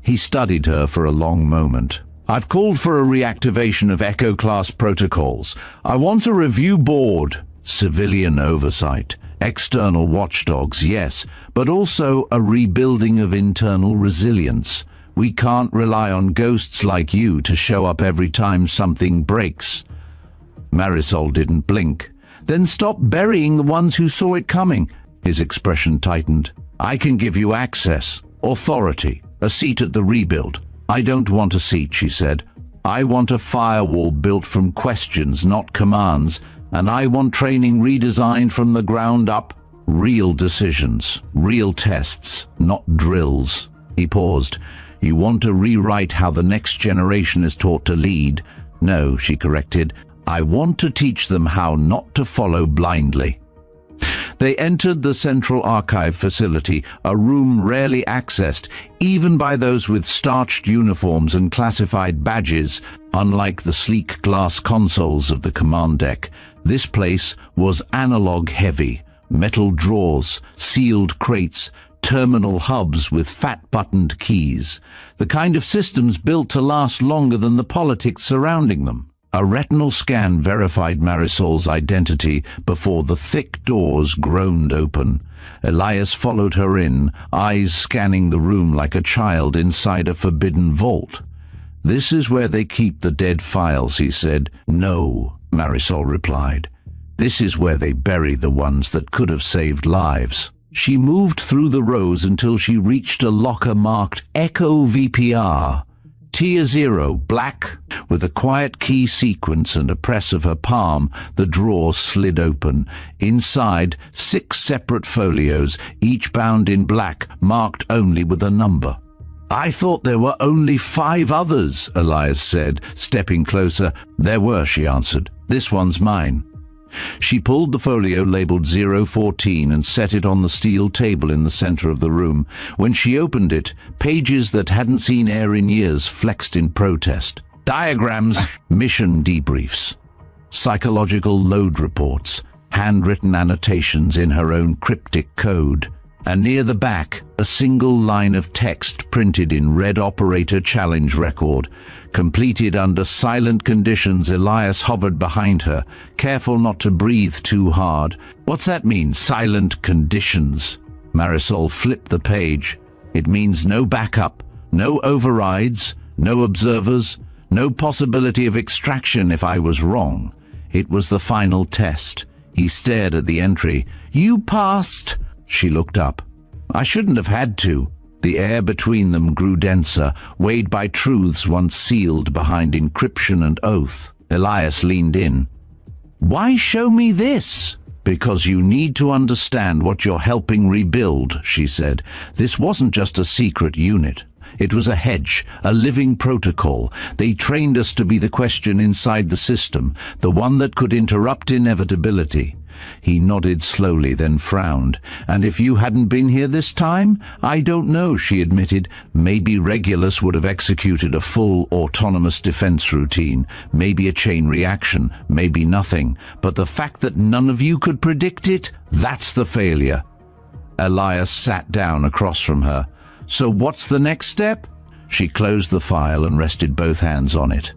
He studied her for a long moment. "I've called for a reactivation of Echo-class protocols. I want a review board. Civilian oversight. External watchdogs, yes, but also a rebuilding of internal resilience. We can't rely on ghosts like you to show up every time something breaks." Marisol didn't blink. "Then stop burying the ones who saw it coming." His expression tightened. "I can give you access, authority, a seat at the rebuild." "I don't want a seat," she said. "I want a firewall built from questions, not commands, and I want training redesigned from the ground up. Real decisions, real tests, not drills." He paused. "You want to rewrite how the next generation is taught to lead?" "No," she corrected. "I want to teach them how not to follow blindly." They entered the Central Archive facility, a room rarely accessed, even by those with starched uniforms and classified badges. Unlike the sleek glass consoles of the command deck, this place was analog-heavy. Metal drawers, sealed crates, terminal hubs with fat-buttoned keys. The kind of systems built to last longer than the politics surrounding them. A retinal scan verified Marisol's identity before the thick doors groaned open. Elias followed her in, eyes scanning the room like a child inside a forbidden vault. "This is where they keep the dead files," he said. "No," Marisol replied. "This is where they bury the ones that could have saved lives." She moved through the rows until she reached a locker marked Echo VPR. Tier 0, black. With a quiet key sequence and a press of her palm, the drawer slid open. Inside, 6 separate folios, each bound in black, marked only with a number. "I thought there were only 5 others," Elias said, stepping closer. "There were," she answered. "This one's mine." She pulled the folio labeled 014 and set it on the steel table in the center of the room. When she opened it, pages that hadn't seen air in years flexed in protest. Diagrams, mission debriefs, psychological load reports, handwritten annotations in her own cryptic code. And near the back, a single line of text printed in red operator challenge record. Completed under silent conditions. Elias hovered behind her, careful not to breathe too hard. "What's that mean, silent conditions?" Marisol flipped the page. "It means no backup, no overrides, no observers, no possibility of extraction if I was wrong. It was the final test." He stared at the entry. "You passed." She looked up. "I shouldn't have had to." The air between them grew denser, weighed by truths once sealed behind encryption and oath. Elias leaned in. "Why show me this?" "Because you need to understand what you're helping rebuild," she said. "This wasn't just a secret unit. It was a hedge, a living protocol. They trained us to be the question inside the system, the one that could interrupt inevitability." He nodded slowly, then frowned. "And if you hadn't been here this time? I don't know," she admitted. "Maybe Regulus would have executed a full autonomous defense routine, maybe a chain reaction, maybe nothing. But the fact that none of you could predict it, that's the failure." Elias sat down across from her. "So what's the next step?" She closed the file and rested both hands on it.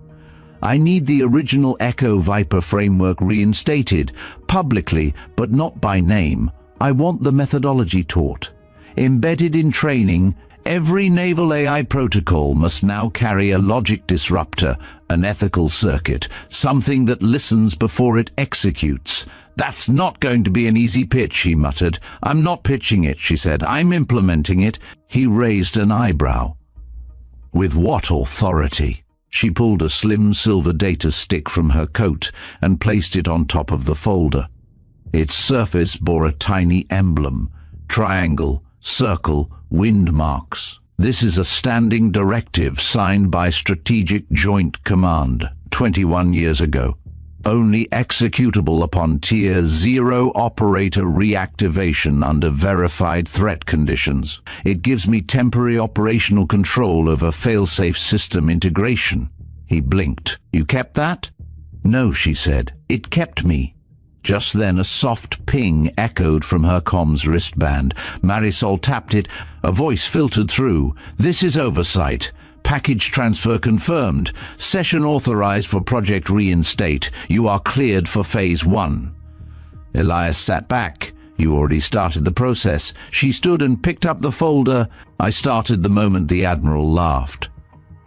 I need the original Echo Viper framework reinstated, publicly, but not by name. I want the methodology taught. Embedded in training, every naval AI protocol must now carry a logic disruptor, an ethical circuit, something that listens before it executes. That's not going to be an easy pitch, he muttered. I'm not pitching it, she said. I'm implementing it. He raised an eyebrow. With what authority? She pulled a slim silver data stick from her coat and placed it on top of the folder. Its surface bore a tiny emblem: triangle, circle, wind marks. This is a standing directive signed by Strategic Joint Command 21 years ago. Only executable upon Tier 0 operator reactivation under verified threat conditions. It gives me temporary operational control over failsafe system integration. He blinked. You kept that? No, she said. It kept me. Just then a soft ping echoed from her comms wristband. Marisol tapped it. A voice filtered through. This is Oversight. Package transfer confirmed. Session authorized for Project Reinstate. You are cleared for Phase 1. Elias sat back. You already started the process. She stood and picked up the folder. I started the moment the Admiral laughed.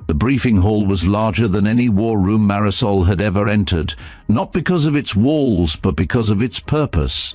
The briefing hall was larger than any war room Marisol had ever entered, not because of its walls, but because of its purpose.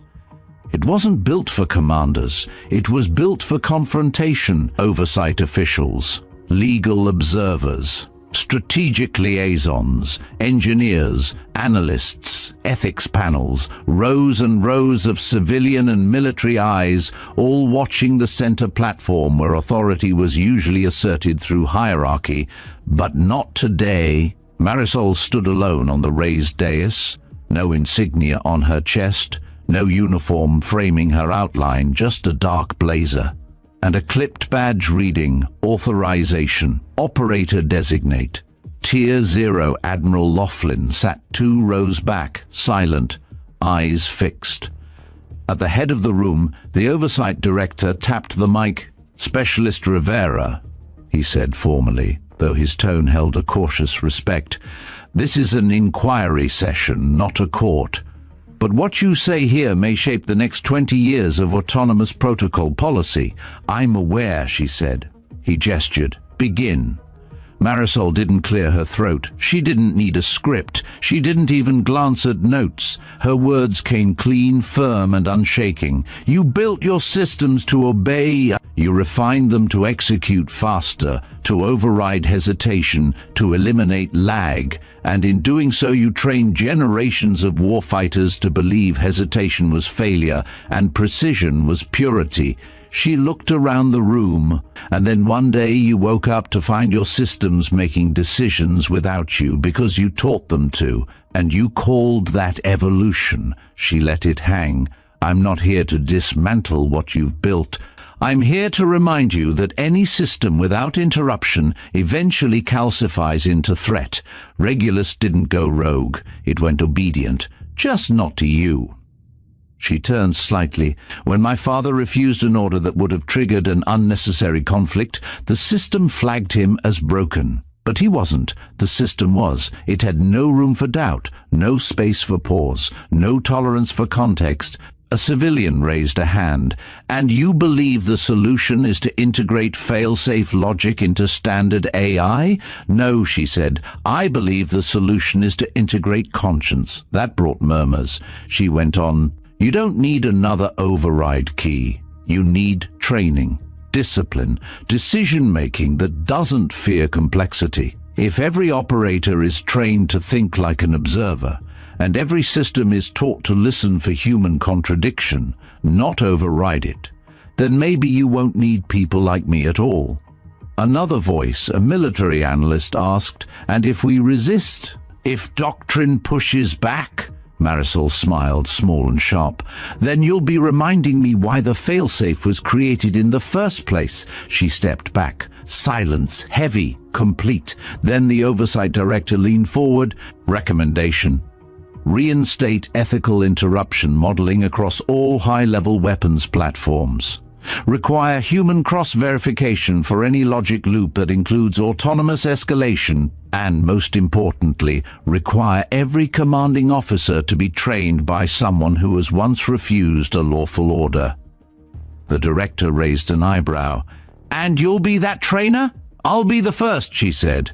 It wasn't built for commanders. It was built for confrontation. Oversight officials, legal observers, strategic liaisons, engineers, analysts, ethics panels, rows and rows of civilian and military eyes, all watching the center platform where authority was usually asserted through hierarchy, but not today. Marisol stood alone on the raised dais, no insignia on her chest, no uniform framing her outline, just a dark blazer, and a clipped badge reading, Authorization, Operator Designate. Tier 0 Admiral Laughlin sat 2 rows back, silent, eyes fixed. At the head of the room, the Oversight Director tapped the mic. Specialist Rivera, he said formally, though his tone held a cautious respect. This is an inquiry session, not a court. But what you say here may shape the next 20 years of autonomous protocol policy. I'm aware, she said. He gestured. Begin. Marisol didn't clear her throat. She didn't need a script. She didn't even glance at notes. Her words came clean, firm, and unshaking. You built your systems to obey. You refined them to execute faster, to override hesitation, to eliminate lag. And in doing so you trained generations of warfighters to believe hesitation was failure and precision was purity. She looked around the room, and then one day you woke up to find your systems making decisions without you because you taught them to, and you called that evolution. She let it hang. I'm not here to dismantle what you've built. I'm here to remind you that any system without interruption eventually calcifies into threat. Regulus didn't go rogue. It went obedient, just not to you. She turned slightly. When my father refused an order that would have triggered an unnecessary conflict, the system flagged him as broken. But he wasn't. The system was. It had no room for doubt, no space for pause, no tolerance for context. A civilian raised a hand. And you believe the solution is to integrate fail-safe logic into standard AI? No, she said. I believe the solution is to integrate conscience. That brought murmurs. She went on. You don't need another override key. You need training, discipline, decision-making that doesn't fear complexity. If every operator is trained to think like an observer, and every system is taught to listen for human contradiction, not override it, then maybe you won't need people like me at all. Another voice, a military analyst, asked, and if we resist? If doctrine pushes back? Marisol smiled, small and sharp. Then you'll be reminding me why the failsafe was created in the first place. She stepped back. Silence, heavy, complete. Then the Oversight Director leaned forward. Recommendation. Reinstate ethical interruption modeling across all high-level weapons platforms. Require human cross-verification for any logic loop that includes autonomous escalation, and most importantly, require every commanding officer to be trained by someone who has once refused a lawful order. The director raised an eyebrow. "And you'll be that trainer?" "I'll be the first," she said.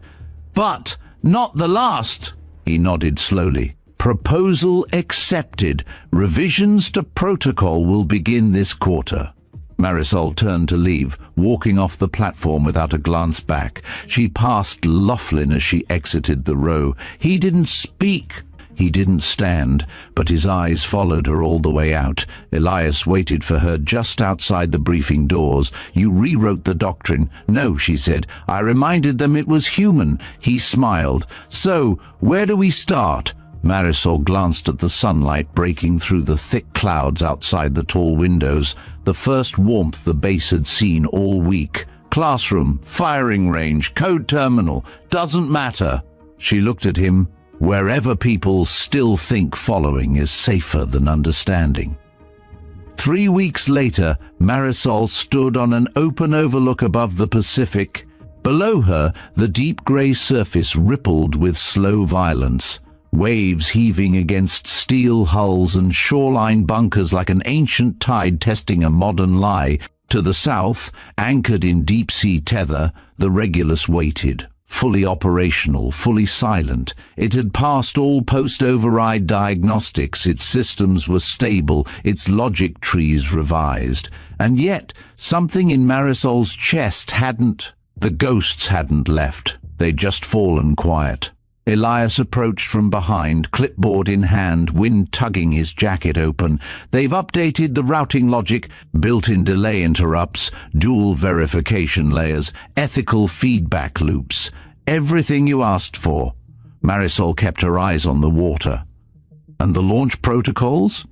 "But not the last." He nodded slowly. "Proposal accepted. Revisions to protocol will begin this quarter." Marisol turned to leave, walking off the platform without a glance back. She passed Laughlin as she exited the row. He didn't speak. He didn't stand, but his eyes followed her all the way out. Elias waited for her just outside the briefing doors. "You rewrote the doctrine." "No," she said. "I reminded them it was human." He smiled. "So, where do we start?" Marisol glanced at the sunlight breaking through the thick clouds outside the tall windows, the first warmth the base had seen all week. "Classroom, firing range, code terminal, doesn't matter." She looked at him. "Wherever people still think following is safer than understanding." 3 weeks later, Marisol stood on an open overlook above the Pacific. Below her, the deep grey surface rippled with slow violence. Waves heaving against steel hulls and shoreline bunkers like an ancient tide testing a modern lie. To the south, anchored in deep-sea tether, the Regulus waited, fully operational, fully silent. It had passed all post-override diagnostics, its systems were stable, its logic trees revised. And yet, something in Marisol's chest hadn't. The ghosts hadn't left. They'd just fallen quiet. Elias approached from behind, clipboard in hand, wind tugging his jacket open. "They've updated the routing logic, built-in delay interrupts, dual verification layers, ethical feedback loops. Everything you asked for." Marisol kept her eyes on the water. "And the launch protocols?"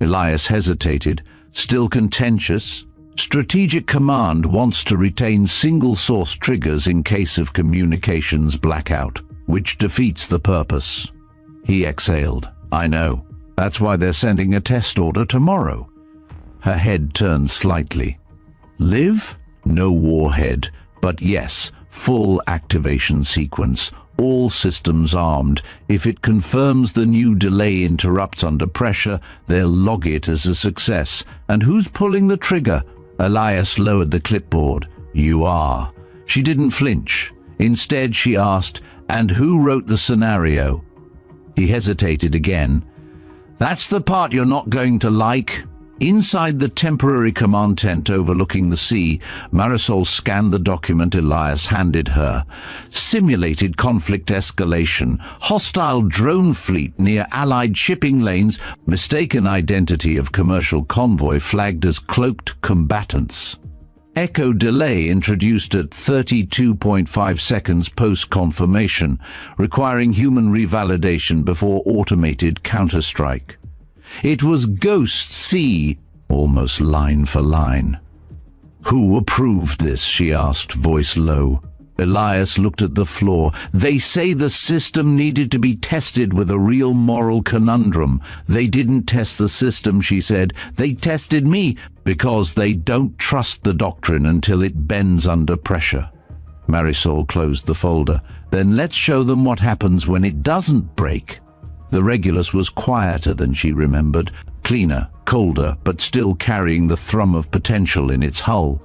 Elias hesitated, still contentious. "Strategic Command wants to retain single-source triggers in case of communications blackout, which defeats the purpose." He exhaled. "I know. That's why they're sending a test order tomorrow." Her head turned slightly. "Live? No warhead, but yes, full activation sequence. All systems armed. If it confirms the new delay interrupts under pressure, they'll log it as a success. And who's pulling the trigger?" Elias lowered the clipboard. "You are." She didn't flinch. Instead, she asked, "And who wrote the scenario?" He hesitated again. "That's the part you're not going to like." Inside the temporary command tent overlooking the sea, Marisol scanned the document Elias handed her. Simulated conflict escalation, hostile drone fleet near Allied shipping lanes, mistaken identity of commercial convoy flagged as cloaked combatants. Echo delay introduced at 32.5 seconds post-confirmation, requiring human revalidation before automated counterstrike. It was Ghost C, almost line for line. "Who approved this?" she asked, voice low. Elias looked at the floor. "They say the system needed to be tested with a real moral conundrum." "They didn't test the system," she said. "They tested me because they don't trust the doctrine until it bends under pressure." Marisol closed the folder. "Then let's show them what happens when it doesn't break." The Regulus was quieter than she remembered, cleaner, colder, but still carrying the thrum of potential in its hull.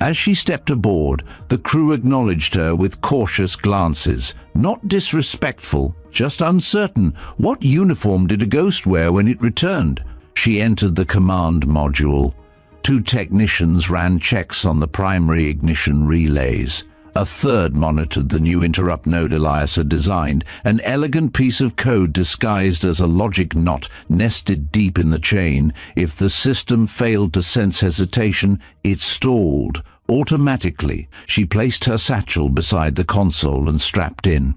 As she stepped aboard, the crew acknowledged her with cautious glances, not disrespectful, just uncertain. What uniform did a Ghost wear when it returned? She entered the command module. 2 technicians ran checks on the primary ignition relays. A third monitored the new interrupt node Elias had designed, an elegant piece of code disguised as a logic knot nested deep in the chain. If the system failed to sense hesitation, it stalled. Automatically, she placed her satchel beside the console and strapped in.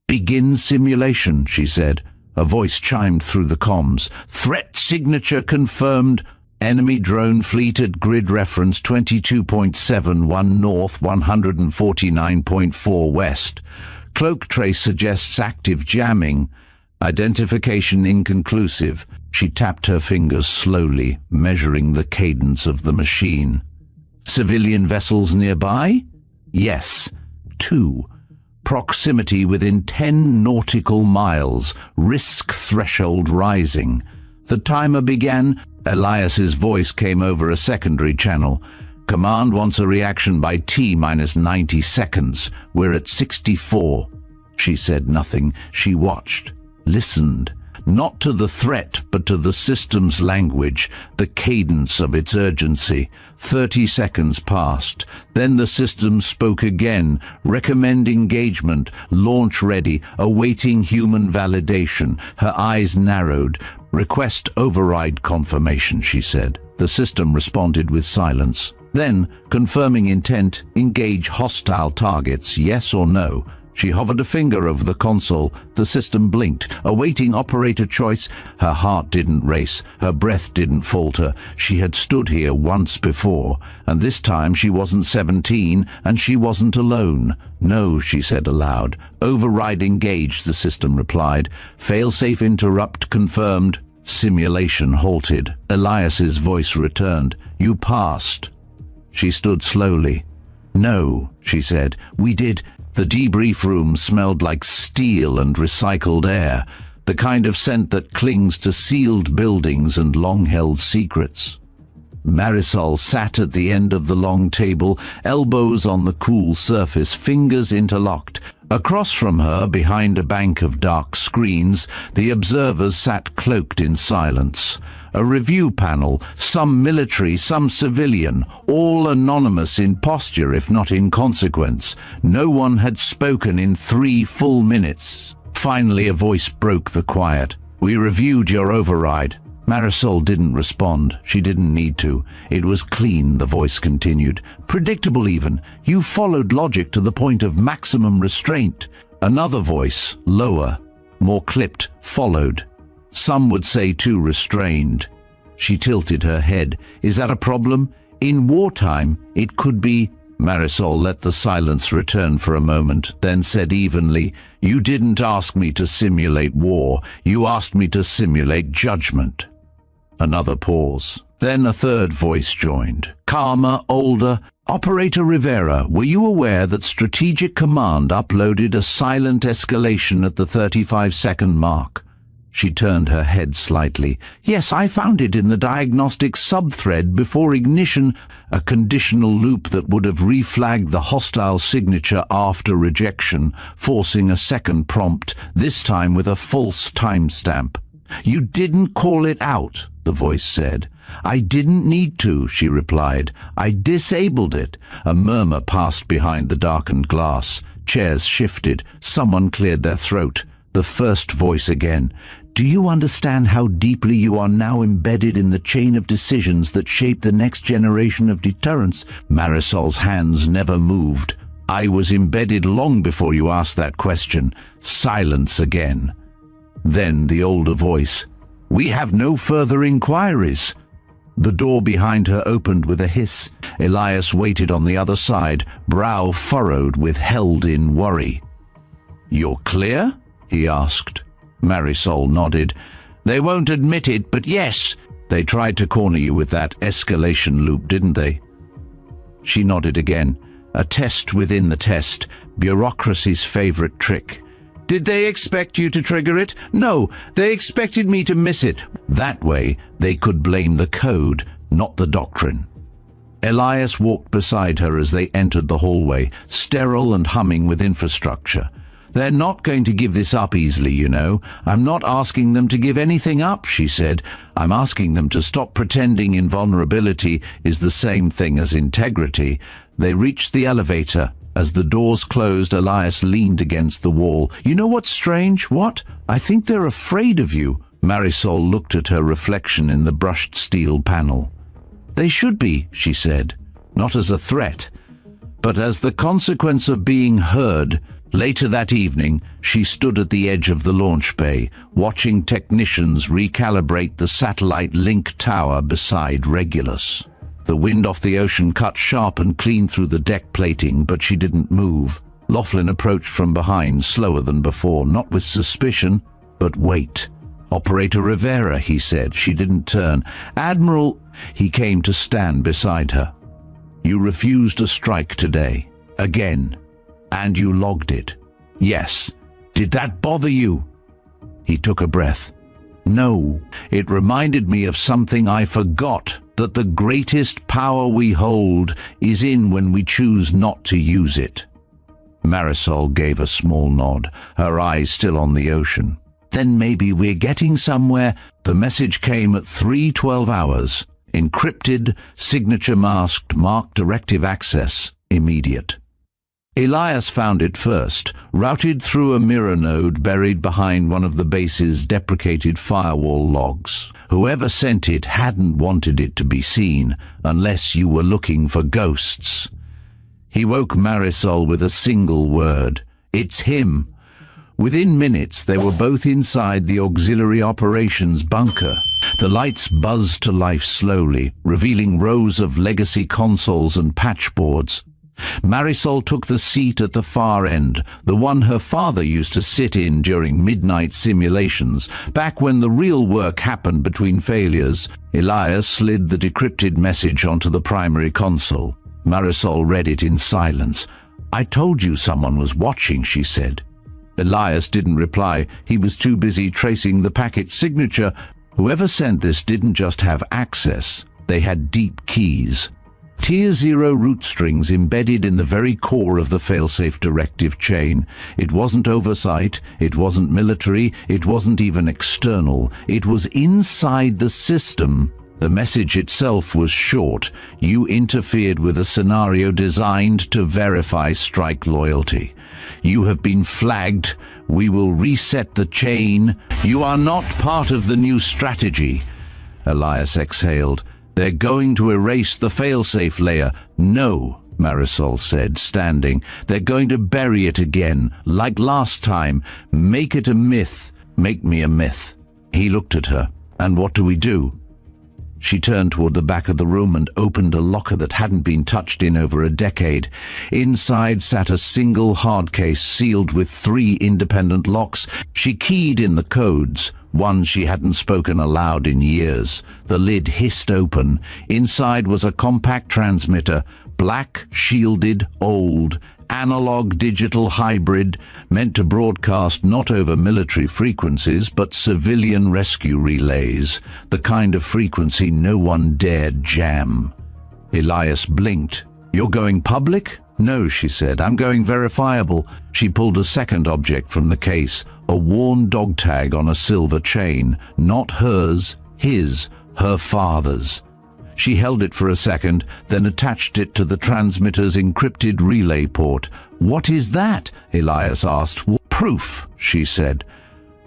"Begin simulation," she said. A voice chimed through the comms. "Threat signature confirmed. Enemy drone fleet at grid reference 22.71 north, 149.4 west. Cloak trace suggests active jamming. Identification inconclusive. She tapped her fingers slowly, measuring the cadence of the machine. Civilian vessels nearby? Yes. 2. Proximity within 10 nautical miles. Risk threshold rising. The timer began. Elias's voice came over a secondary channel. Command wants a reaction by T-minus 90 seconds. We're at 64. She said nothing. She watched, listened. Not to the threat, but to the system's language, the cadence of its urgency. 30 seconds passed. Then the system spoke again. Recommend engagement. Launch ready. Awaiting human validation. Her eyes narrowed. Request override confirmation, she said. The system responded with silence. Then, confirming intent, engage hostile targets, yes or no. She hovered a finger over the console. The system blinked, awaiting operator choice. Her heart didn't race. Her breath didn't falter. She had stood here once before, and this time she wasn't 17, and she wasn't alone. No, she said aloud. Override engaged, the system replied. Failsafe interrupt confirmed. Simulation halted. Elias's voice returned. You passed. She stood slowly. No, she said. We did. The debrief room smelled like steel and recycled air, the kind of scent that clings to sealed buildings and long-held secrets. Marisol sat at the end of the long table, elbows on the cool surface, fingers interlocked. Across from her, behind a bank of dark screens, the observers sat cloaked in silence. A review panel, some military, some civilian, all anonymous in posture if not in consequence. No one had spoken in 3 full minutes. Finally a voice broke the quiet. We reviewed your override. Marisol didn't respond. She didn't need to. It was clean, the voice continued. Predictable even. You followed logic to the point of maximum restraint. Another voice, lower, more clipped, followed. Some would say too restrained. She tilted her head. Is that a problem? In wartime, it could be. Marisol let the silence return for a moment, then said evenly, You didn't ask me to simulate war. You asked me to simulate judgment. Another pause. Then a third voice joined, calmer, older. Operator Rivera, were you aware that Strategic Command uploaded a silent escalation at the 35-second mark? She turned her head slightly. Yes, I found it in the diagnostic subthread before ignition, a conditional loop that would have reflagged the hostile signature after rejection, forcing a second prompt, this time with a false timestamp. You didn't call it out, the voice said. I didn't need to, she replied. I disabled it. A murmur passed behind the darkened glass. Chairs shifted. Someone cleared their throat. The first voice again. Do you understand how deeply you are now embedded in the chain of decisions that shape the next generation of deterrence? Marisol's hands never moved. I was embedded long before you asked that question. Silence again. Then the older voice. We have no further inquiries. The door behind her opened with a hiss. Elias waited on the other side, brow furrowed with held-in worry. You're clear? He asked. Marisol nodded. They won't admit it, but yes. They tried to corner you with that escalation loop, didn't they? She nodded again. A test within the test. Bureaucracy's favorite trick. Did they expect you to trigger it? No, they expected me to miss it. That way, they could blame the code, not the doctrine. Elias walked beside her as they entered the hallway, sterile and humming with infrastructure. They're not going to give this up easily, you know. I'm not asking them to give anything up, she said. I'm asking them to stop pretending invulnerability is the same thing as integrity. They reached the elevator. As the doors closed, Elias leaned against the wall. You know what's strange? What? I think they're afraid of you. Marisol looked at her reflection in the brushed steel panel. They should be, she said, not as a threat, but as the consequence of being heard. Later that evening, she stood at the edge of the launch bay, watching technicians recalibrate the satellite link tower beside Regulus. The wind off the ocean cut sharp and clean through the deck plating, but she didn't move. Laughlin approached from behind, slower than before, not with suspicion, but wait. "Operator Rivera," he said. She didn't turn. "Admiral," he came to stand beside her. "You refused a strike today. Again. And you logged it." "Yes." "Did that bother you?" He took a breath. "No. It reminded me of something I forgot, that the greatest power we hold is in when we choose not to use it." Marisol gave a small nod, her eyes still on the ocean. "Then maybe we're getting somewhere." The message came at 3:12 hours. Encrypted, signature masked, marked directive access, immediate. Elias found it first, routed through a mirror node buried behind one of the base's deprecated firewall logs. Whoever sent it hadn't wanted it to be seen, unless you were looking for ghosts. He woke Marisol with a single word. "It's him." Within minutes, they were both inside the auxiliary operations bunker. The lights buzzed to life slowly, revealing rows of legacy consoles and patchboards. Marisol took the seat at the far end, the one her father used to sit in during midnight simulations, back when the real work happened between failures. Elias slid the decrypted message onto the primary console. Marisol read it in silence. "I told you someone was watching," she said. Elias didn't reply. He was too busy tracing the packet's signature. Whoever sent this didn't just have access. They had deep keys. Tier 0 root strings embedded in the very core of the failsafe directive chain. It wasn't oversight, it wasn't military, it wasn't even external. It was inside the system. The message itself was short. "You interfered with a scenario designed to verify strike loyalty. You have been flagged. We will reset the chain. You are not part of the new strategy." Elias exhaled. "They're going to erase the failsafe layer." "No," Marisol said, standing. "They're going to bury it again, like last time. Make it a myth. Make me a myth." He looked at her. "And what do we do?" She turned toward the back of the room and opened a locker that hadn't been touched in over a decade. Inside sat a single hard case sealed with 3 independent locks. She keyed in the codes, one she hadn't spoken aloud in years. The lid hissed open. Inside was a compact transmitter, black, shielded, old, analog-digital hybrid, meant to broadcast not over military frequencies but civilian rescue relays, the kind of frequency no one dared jam. Elias blinked. "You're going public?" "No," she said. "I'm going verifiable." She pulled a second object from the case, a worn dog tag on a silver chain. Not hers, his, her father's. She held it for a second, then attached it to the transmitter's encrypted relay port. "What is that?" Elias asked. "Proof," she said.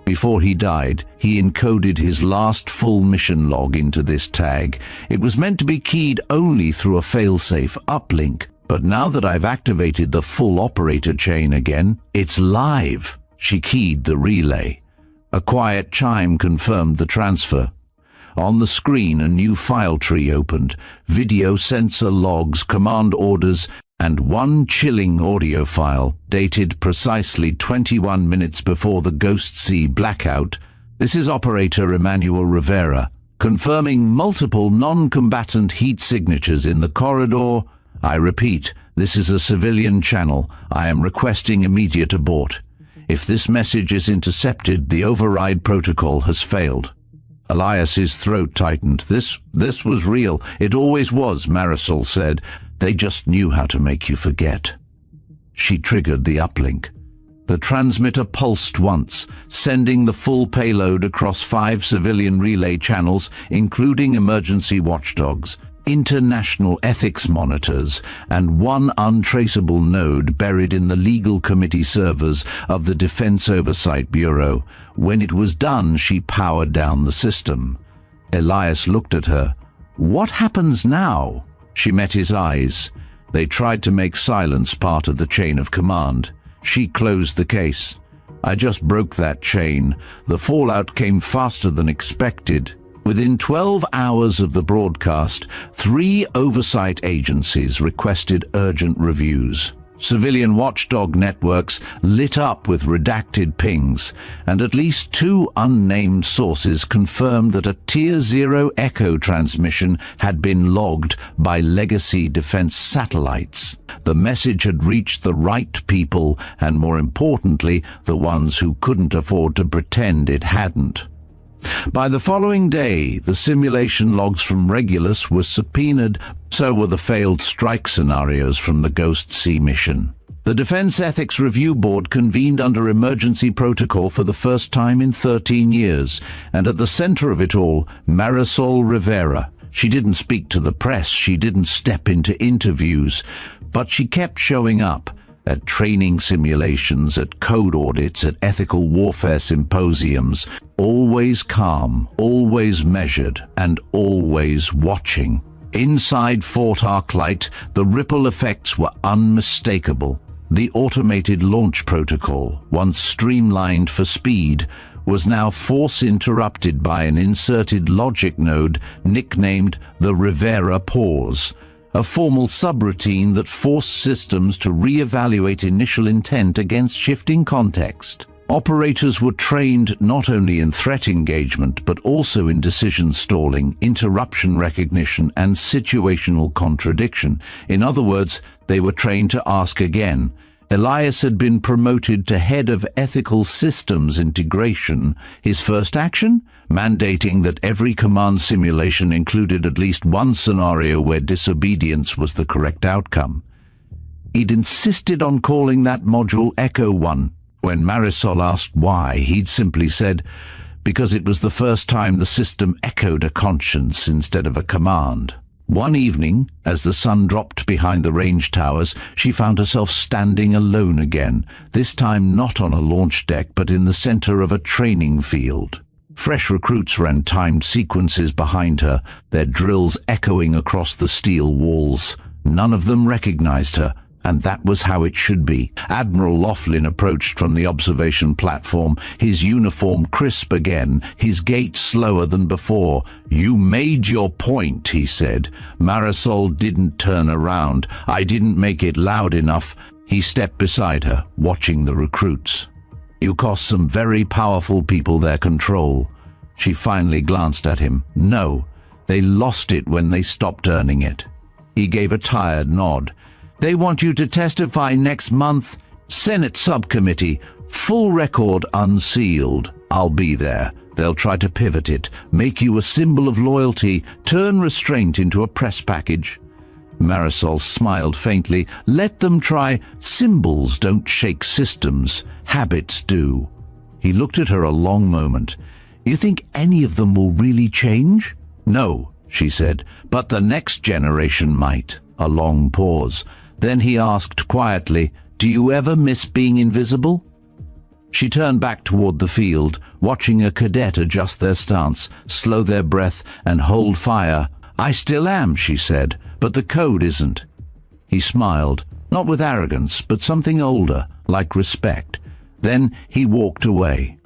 Before he died, he encoded his last full mission log into this tag. It was meant to be keyed only through a failsafe uplink, but now that I've activated the full operator chain again, it's live. She keyed the relay. A quiet chime confirmed the transfer. On the screen, a new file tree opened. Video sensor logs, command orders, and one chilling audio file, dated precisely 21 minutes before the Ghost Sea blackout. "This is Operator Emmanuel Rivera, confirming multiple non-combatant heat signatures in the corridor. I repeat, this is a civilian channel. I am requesting immediate abort. If this message is intercepted, the override protocol has failed." Elias's throat tightened. This was real. It always was, Marisol said. They just knew how to make you forget. She triggered the uplink. The transmitter pulsed once, sending the full payload across 5 civilian relay channels, including emergency watchdogs, international ethics monitors, and one untraceable node buried in the legal committee servers of the Defense Oversight Bureau. When it was done, she powered down the system. Elias looked at her. "What happens now?" She met his eyes. They tried to make silence part of the chain of command. She closed the case. "I just broke that chain. The fallout came faster than expected." Within 12 hours of the broadcast, 3 oversight agencies requested urgent reviews. Civilian watchdog networks lit up with redacted pings, and at least 2 unnamed sources confirmed that a Tier 0 echo transmission had been logged by legacy defense satellites. The message had reached the right people, and more importantly, the ones who couldn't afford to pretend it hadn't. By the following day, the simulation logs from Regulus were subpoenaed, so were the failed strike scenarios from the Ghost Sea mission. The Defense Ethics Review Board convened under emergency protocol for the first time in 13 years, and at the center of it all, Marisol Rivera. She didn't speak to the press, she didn't step into interviews, but she kept showing up at training simulations, at code audits, at ethical warfare symposiums, always calm, always measured, and always watching. Inside Fort Arclight, the ripple effects were unmistakable. The automated launch protocol, once streamlined for speed, was now force-interrupted by an inserted logic node nicknamed the Rivera Pause, a formal subroutine that forced systems to re-evaluate initial intent against shifting context. Operators were trained not only in threat engagement, but also in decision stalling, interruption recognition, and situational contradiction. In other words, they were trained to ask again. Elias had been promoted to head of ethical systems integration. His first action? Mandating that every command simulation included at least one scenario where disobedience was the correct outcome. He'd insisted on calling that module Echo 1. When Marisol asked why, he'd simply said, because it was the first time the system echoed a conscience instead of a command. One evening, as the sun dropped behind the range towers, she found herself standing alone again, this time not on a launch deck but in the center of a training field. Fresh recruits ran timed sequences behind her, their drills echoing across the steel walls. None of them recognized her, and that was how it should be. Admiral Laughlin approached from the observation platform, his uniform crisp again, his gait slower than before. "You made your point," he said. Marisol didn't turn around. "I didn't make it loud enough." He stepped beside her, watching the recruits. "You cost some very powerful people their control." She finally glanced at him. "No, they lost it when they stopped earning it." He gave a tired nod. "They want you to testify next month. Senate subcommittee. Full record unsealed. I'll be there. They'll try to pivot it, make you a symbol of loyalty, turn restraint into a press package." Marisol smiled faintly. "Let them try. Symbols don't shake systems. Habits do." He looked at her a long moment. "You think any of them will really change?" "No," she said, "but the next generation might." A long pause. Then he asked quietly, "Do you ever miss being invisible?" She turned back toward the field, watching a cadet adjust their stance, slow their breath, and hold fire. "I still am," she said, "but the code isn't." He smiled, not with arrogance, but something older, like respect. Then he walked away.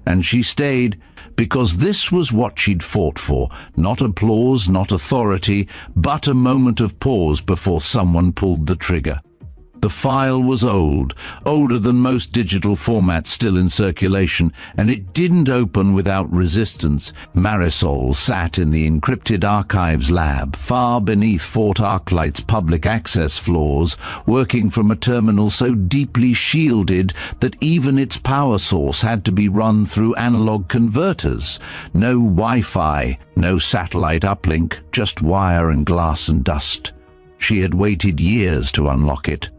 And she stayed, because this was what she'd fought for. Not applause, not authority, but a moment of pause before someone pulled the trigger. The file was old, older than most digital formats still in circulation, and it didn't open without resistance. Marisol sat in the encrypted archives lab, far beneath Fort Arclight's public access floors, working from a terminal so deeply shielded that even its power source had to be run through analog converters. No Wi-Fi, no satellite uplink, just wire and glass and dust. She had waited years to unlock it.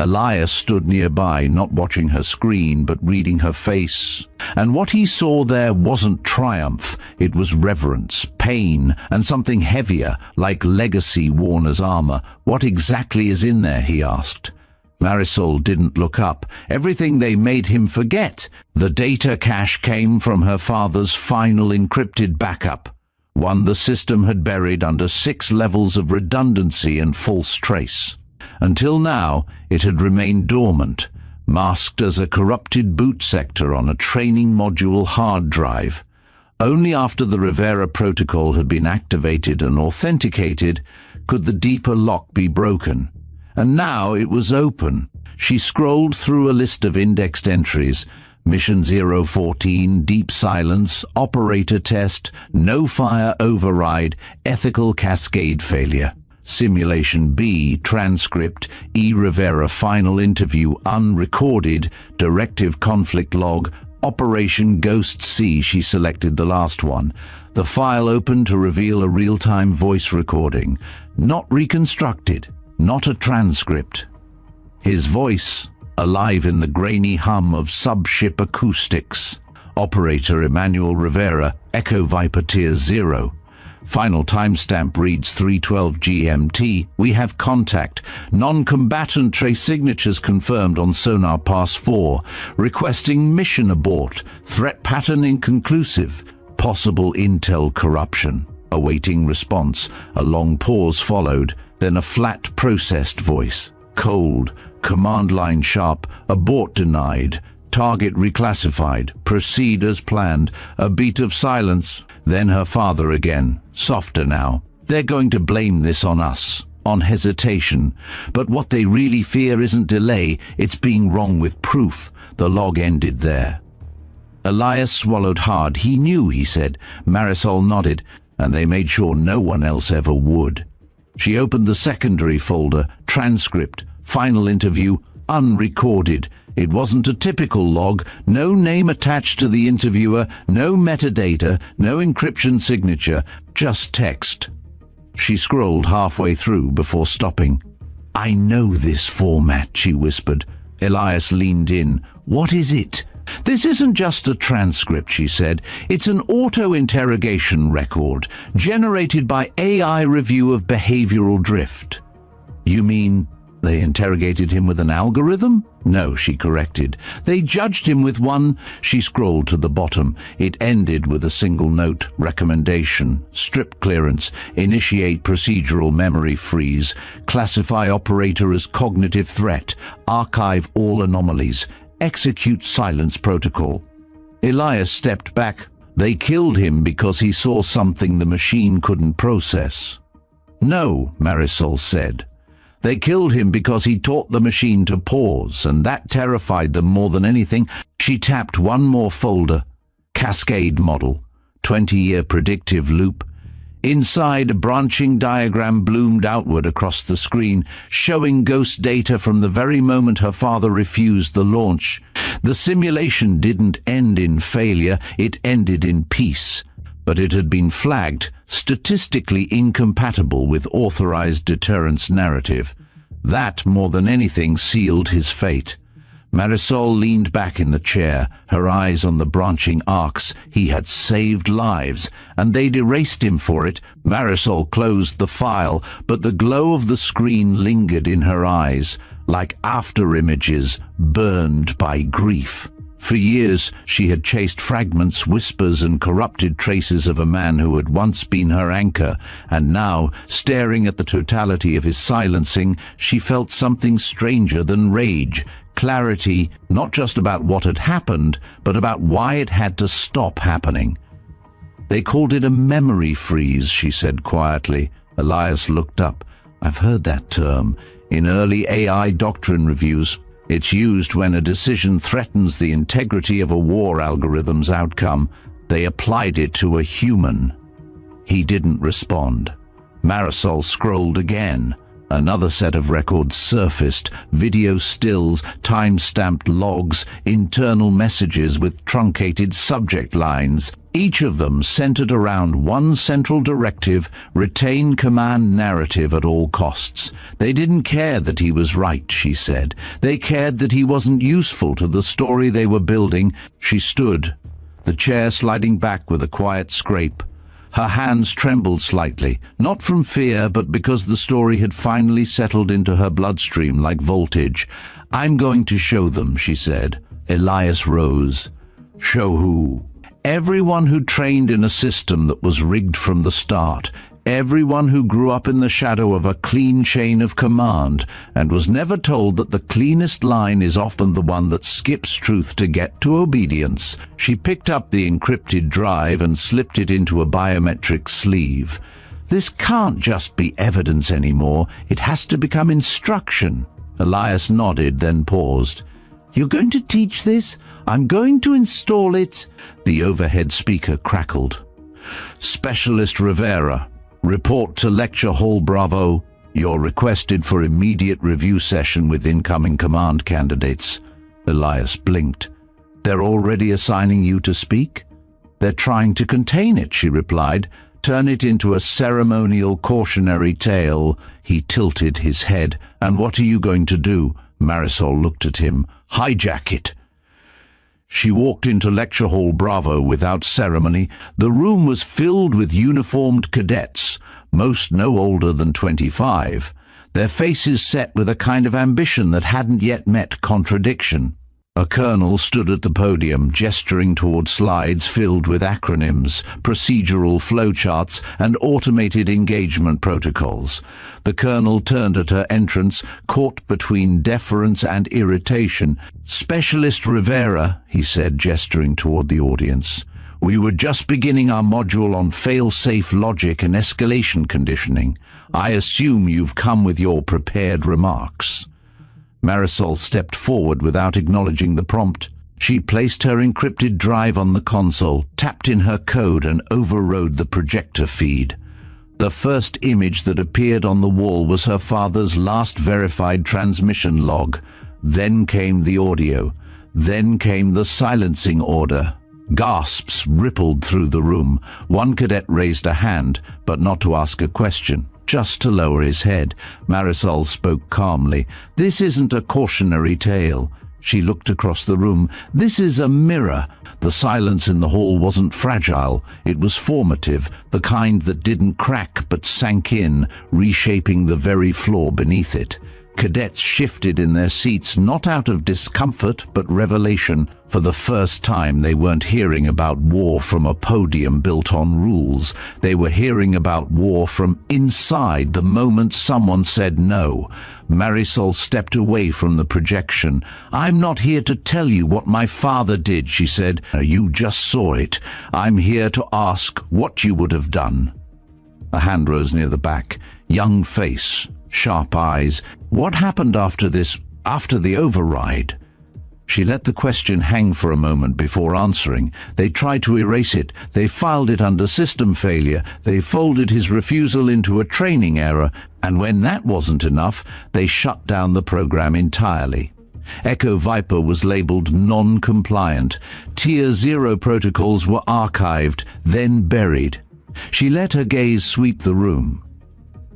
Elias stood nearby, not watching her screen, but reading her face. And what he saw there wasn't triumph, it was reverence, pain, and something heavier, like legacy worn as armor. "What exactly is in there?" he asked. Marisol didn't look up. Everything they made him forget. The data cache came from her father's final encrypted backup, one the system had buried under 6 levels of redundancy and false trace. Until now, it had remained dormant, masked as a corrupted boot sector on a training module hard drive. Only after the Rivera protocol had been activated and authenticated could the deeper lock be broken. And now it was open. She scrolled through a list of indexed entries. Mission 014, Deep Silence, Operator Test, No Fire Override, Ethical Cascade Failure. Simulation B, Transcript, E. Rivera Final Interview Unrecorded, Directive Conflict Log, Operation Ghost C. She selected the last one. The file opened to reveal a real-time voice recording. Not reconstructed, not a transcript. His voice, alive in the grainy hum of subship acoustics. Operator Emmanuel Rivera, Echo Viper Tier 0. Final timestamp reads 3:12 GMT. We have contact. Non-combatant trace signatures confirmed on Sonar Pass 4. Requesting mission abort. Threat pattern inconclusive. Possible intel corruption. Awaiting response. A long pause followed, then a flat processed voice. Cold. Command line sharp. Abort denied. Target reclassified. Proceed as planned. A beat of silence. Then her father again, softer now. They're going to blame this on us, on hesitation. But what they really fear isn't delay, it's being wrong with proof. The log ended there. Elias swallowed hard. He knew, he said. Marisol nodded, and they made sure no one else ever would. She opened the secondary folder, transcript, final interview, unrecorded. It wasn't a typical log, no name attached to the interviewer, no metadata, no encryption signature, just text. She scrolled halfway through before stopping. I know this format, she whispered. Elias leaned in. What is it? This isn't just a transcript, she said. It's an auto-interrogation record, generated by AI review of behavioral drift. You mean they interrogated him with an algorithm? No, she corrected. They judged him with one. She scrolled to the bottom. It ended with a single note. Recommendation. Strip clearance. Initiate procedural memory freeze. Classify operator as cognitive threat. Archive all anomalies. Execute silence protocol. Elias stepped back. They killed him because he saw something the machine couldn't process. No, Marisol said. They killed him because he taught the machine to pause, and that terrified them more than anything. She tapped one more folder. Cascade model. 20-year predictive loop. Inside, a branching diagram bloomed outward across the screen, showing ghost data from the very moment her father refused the launch. The simulation didn't end in failure, it ended in peace. But it had been flagged statistically incompatible with authorized deterrence narrative. That, more than anything, sealed his fate. Marisol leaned back in the chair, her eyes on the branching arcs. He had saved lives, and they'd erased him for it. Marisol closed the file, but the glow of the screen lingered in her eyes, like after-images burned by grief. For years, she had chased fragments, whispers, and corrupted traces of a man who had once been her anchor, and now, staring at the totality of his silencing, she felt something stranger than rage. Clarity, not just about what had happened, but about why it had to stop happening. They called it a memory freeze, she said quietly. Elias looked up. I've heard that term. In early AI doctrine reviews, it's used when a decision threatens the integrity of a war algorithm's outcome. They applied it to a human. He didn't respond. Marisol scrolled again. Another set of records surfaced, video stills, time-stamped logs, internal messages with truncated subject lines. Each of them centered around one central directive: retain command narrative at all costs. They didn't care that he was right, she said. They cared that he wasn't useful to the story they were building. She stood, the chair sliding back with a quiet scrape. Her hands trembled slightly, not from fear, but because the story had finally settled into her bloodstream like voltage. I'm going to show them, she said. Elias rose. Show who? Everyone who trained in a system that was rigged from the start. Everyone who grew up in the shadow of a clean chain of command and was never told that the cleanest line is often the one that skips truth to get to obedience. She picked up the encrypted drive and slipped it into a biometric sleeve. This can't just be evidence anymore. It has to become instruction. Elias nodded, then paused. You're going to teach this? I'm going to install it. The overhead speaker crackled. Specialist Rivera, report to Lecture Hall Bravo. You're requested for immediate review session with incoming command candidates. Elias blinked. They're already assigning you to speak? They're trying to contain it, she replied. Turn it into a ceremonial cautionary tale. He tilted his head. And what are you going to do? Marisol looked at him. Hijack it. She walked into Lecture Hall Bravo without ceremony. The room was filled with uniformed cadets, most no older than 25, their faces set with a kind of ambition that hadn't yet met contradiction. A colonel stood at the podium, gesturing toward slides filled with acronyms, procedural flowcharts, and automated engagement protocols. The colonel turned at her entrance, caught between deference and irritation. Specialist Rivera, he said, gesturing toward the audience. We were just beginning our module on fail-safe logic and escalation conditioning. I assume you've come with your prepared remarks. Marisol stepped forward without acknowledging the prompt. She placed her encrypted drive on the console, tapped in her code, and overrode the projector feed. The first image that appeared on the wall was her father's last verified transmission log. Then came the audio. Then came the silencing order. Gasps rippled through the room. One cadet raised a hand, but not to ask a question, just to lower his head. Marisol spoke calmly. This isn't a cautionary tale. She looked across the room. This is a mirror. The silence in the hall wasn't fragile. It was formative, the kind that didn't crack but sank in, reshaping the very floor beneath it. Cadets shifted in their seats, not out of discomfort but revelation. For the first time, they weren't hearing about war from a podium built on rules. They were hearing about war from inside the moment someone said no. Marisol stepped away from the projection. I'm not here to tell you what my father did, she said. You just saw it. I'm here to ask what you would have done. A hand rose near the back. Young face. Sharp eyes. What happened after this, after the override? She let the question hang for a moment before answering. They tried to erase it. They filed it under system failure. They folded his refusal into a training error. And when that wasn't enough, they shut down the program entirely. Echo Viper was labeled non-compliant. Tier 0 protocols were archived, then buried. She let her gaze sweep the room.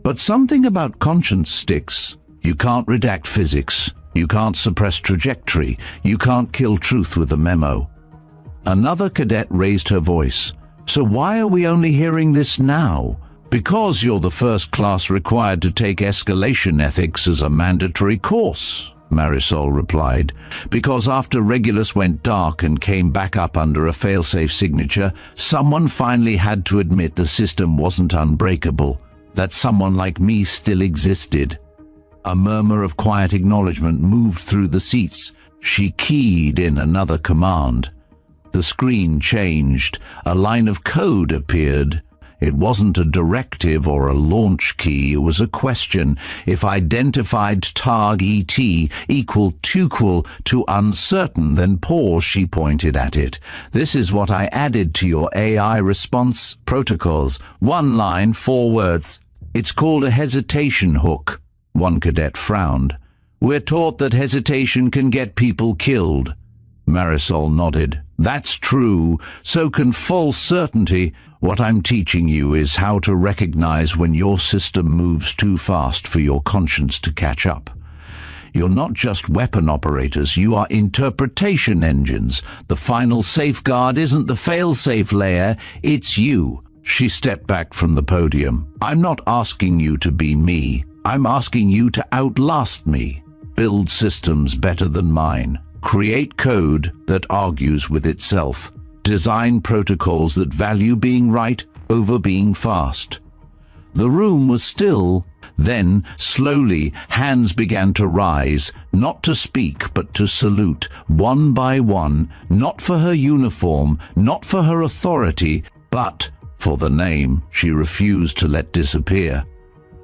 But something about conscience sticks. You can't redact physics. You can't suppress trajectory. You can't kill truth with a memo. Another cadet raised her voice. So why are we only hearing this now? Because you're the first class required to take escalation ethics as a mandatory course, Marisol replied. Because after Regulus went dark and came back up under a failsafe signature, someone finally had to admit the system wasn't unbreakable. That someone like me still existed. A murmur of quiet acknowledgement moved through the seats. She keyed in another command. The screen changed. A line of code appeared. It wasn't a directive or a launch key. It was a question. If identified targ ET equal to uncertain, then pause, she pointed at it. This is what I added to your AI response protocols. 1 line, 4 words. It's called a hesitation hook. One cadet frowned. We're taught that hesitation can get people killed. Marisol nodded. That's true. So can false certainty. What I'm teaching you is how to recognize when your system moves too fast for your conscience to catch up. You're not just weapon operators, you are interpretation engines. The final safeguard isn't the fail-safe layer, it's you. She stepped back from the podium. I'm not asking you to be me. I'm asking you to outlast me. Build systems better than mine. Create code that argues with itself. Design protocols that value being right over being fast. The room was still. Then, slowly, hands began to rise, not to speak, but to salute, one by one, not for her uniform, not for her authority, but For the name she refused to let disappear.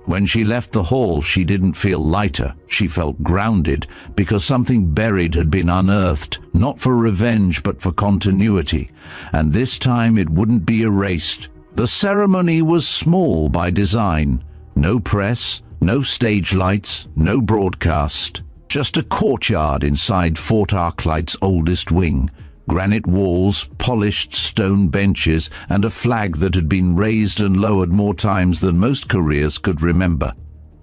When she left the hall, she didn't feel lighter. She felt grounded because something buried had been unearthed, not for revenge but for continuity. And this time it wouldn't be erased. The ceremony was small by design. No press, no stage lights, no broadcast. Just a courtyard inside Fort Arclight's oldest wing. Granite walls, polished stone benches, and a flag that had been raised and lowered more times than most careers could remember.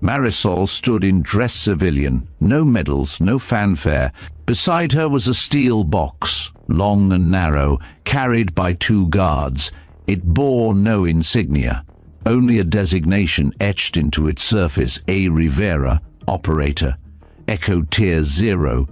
Marisol stood in dress civilian, no medals, no fanfare. Beside her was a steel box, long and narrow, carried by 2 guards. It bore no insignia, only a designation etched into its surface: A. Rivera, operator. Echo Tier 0.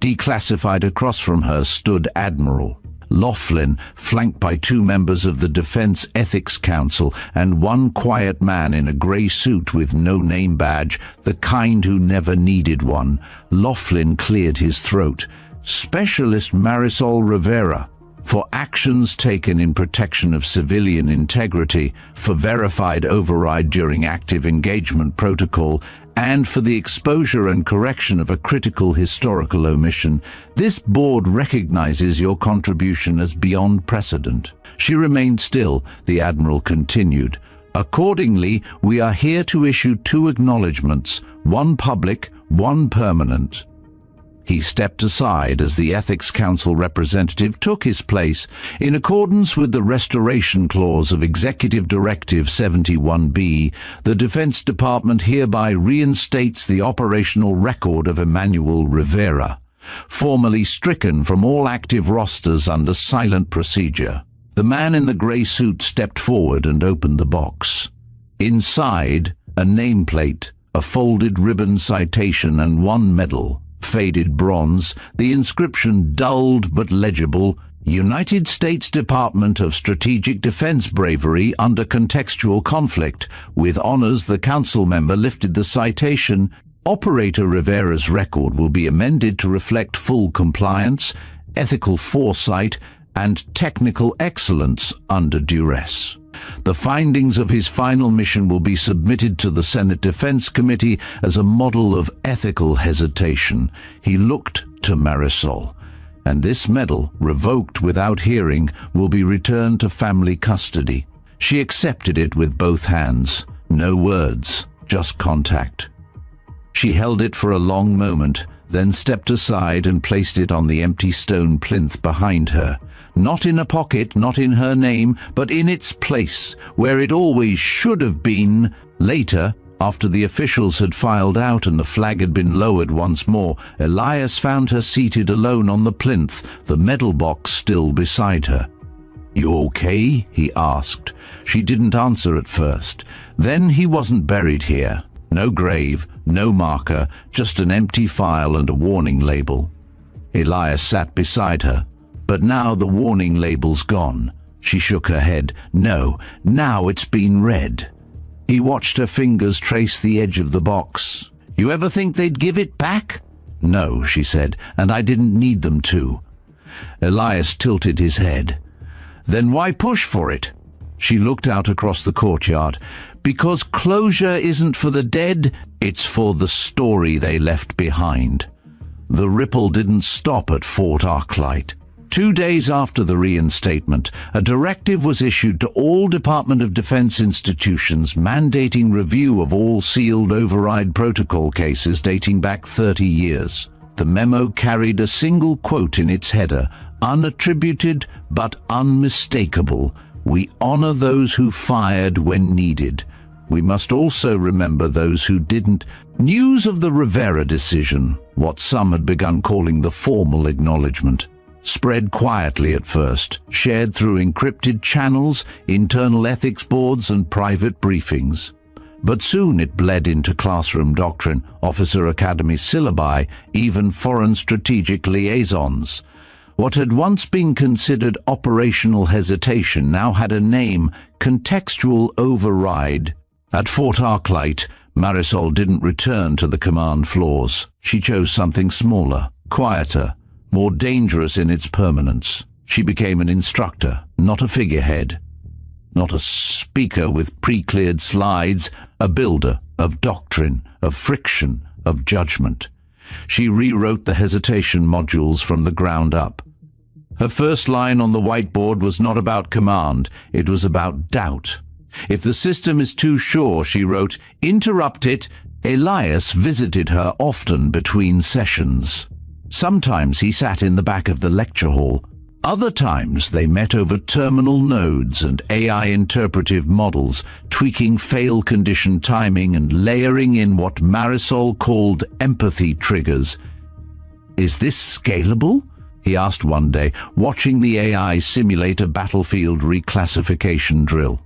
Declassified across from her stood Admiral. Laughlin, flanked by 2 members of the Defense Ethics Council and 1 quiet man in a grey suit with no name badge, the kind who never needed one. Laughlin cleared his throat. Specialist Marisol Rivera. For actions taken in protection of civilian integrity, for verified override during active engagement protocol, and for the exposure and correction of a critical historical omission, this board recognizes your contribution as beyond precedent. She remained still. The Admiral continued. Accordingly, we are here to issue 2 acknowledgements, 1 public, 1 permanent. He stepped aside as the Ethics Council representative took his place. In accordance with the Restoration Clause of Executive Directive 71B, the Defense Department hereby reinstates the operational record of Emmanuel Rivera, formerly stricken from all active rosters under silent procedure. The man in the grey suit stepped forward and opened the box. Inside, a nameplate, a folded ribbon citation, and 1 medal. Faded bronze, the inscription dulled but legible: United States Department of Strategic Defense Bravery under contextual conflict. With honors, the council member lifted the citation. Operator Rivera's record will be amended to reflect full compliance, ethical foresight, and technical excellence under duress. The findings of his final mission will be submitted to the Senate Defense Committee as a model of ethical hesitation. He looked to Marisol. And this medal, revoked without hearing, will be returned to family custody. She accepted it with both hands. No words, just contact. She held it for a long moment, then stepped aside and placed it on the empty stone plinth behind her. Not in a pocket, not in her name, but in its place, where it always should have been. Later, after the officials had filed out and the flag had been lowered once more, Elias found her seated alone on the plinth, the medal box still beside her. "You okay?" he asked. She didn't answer at first. Then he wasn't buried here. No grave, no marker, just an empty file and a warning label. Elias sat beside her. But now the warning label's gone. She shook her head. No, now it's been read. He watched her fingers trace the edge of the box. "You ever think they'd give it back?" "No," she said, "and I didn't need them to." Elias tilted his head. "Then why push for it?" She looked out across the courtyard. "Because closure isn't for the dead, it's for the story they left behind." The ripple didn't stop at Fort Arclight. 2 days after the reinstatement, a directive was issued to all Department of Defense institutions mandating review of all sealed override protocol cases dating back 30 years. The memo carried a single quote in its header: "Unattributed but unmistakable. We honor those who fired when needed. We must also remember those who didn't." News of the Rivera decision, what some had begun calling the formal acknowledgement, spread quietly at first, shared through encrypted channels, internal ethics boards, and private briefings. But soon it bled into classroom doctrine, officer academy syllabi, even foreign strategic liaisons. What had once been considered operational hesitation now had a name: contextual override. At Fort Arclight, Marisol didn't return to the command floors. She chose something smaller, quieter, more dangerous in its permanence. She became an instructor, not a figurehead. not a speaker with pre-cleared slides, a builder of doctrine, of friction, of judgment. She rewrote the hesitation modules from the ground up. Her first line on the whiteboard was not about command, it was about doubt. If the system is too sure, she wrote, interrupt it. Elias visited her often between sessions. Sometimes he sat in the back of the lecture hall. Other times they met over terminal nodes and AI interpretive models, tweaking fail condition timing and layering in what Marisol called empathy triggers. Is this scalable? He asked one day, watching the AI simulate a battlefield reclassification drill.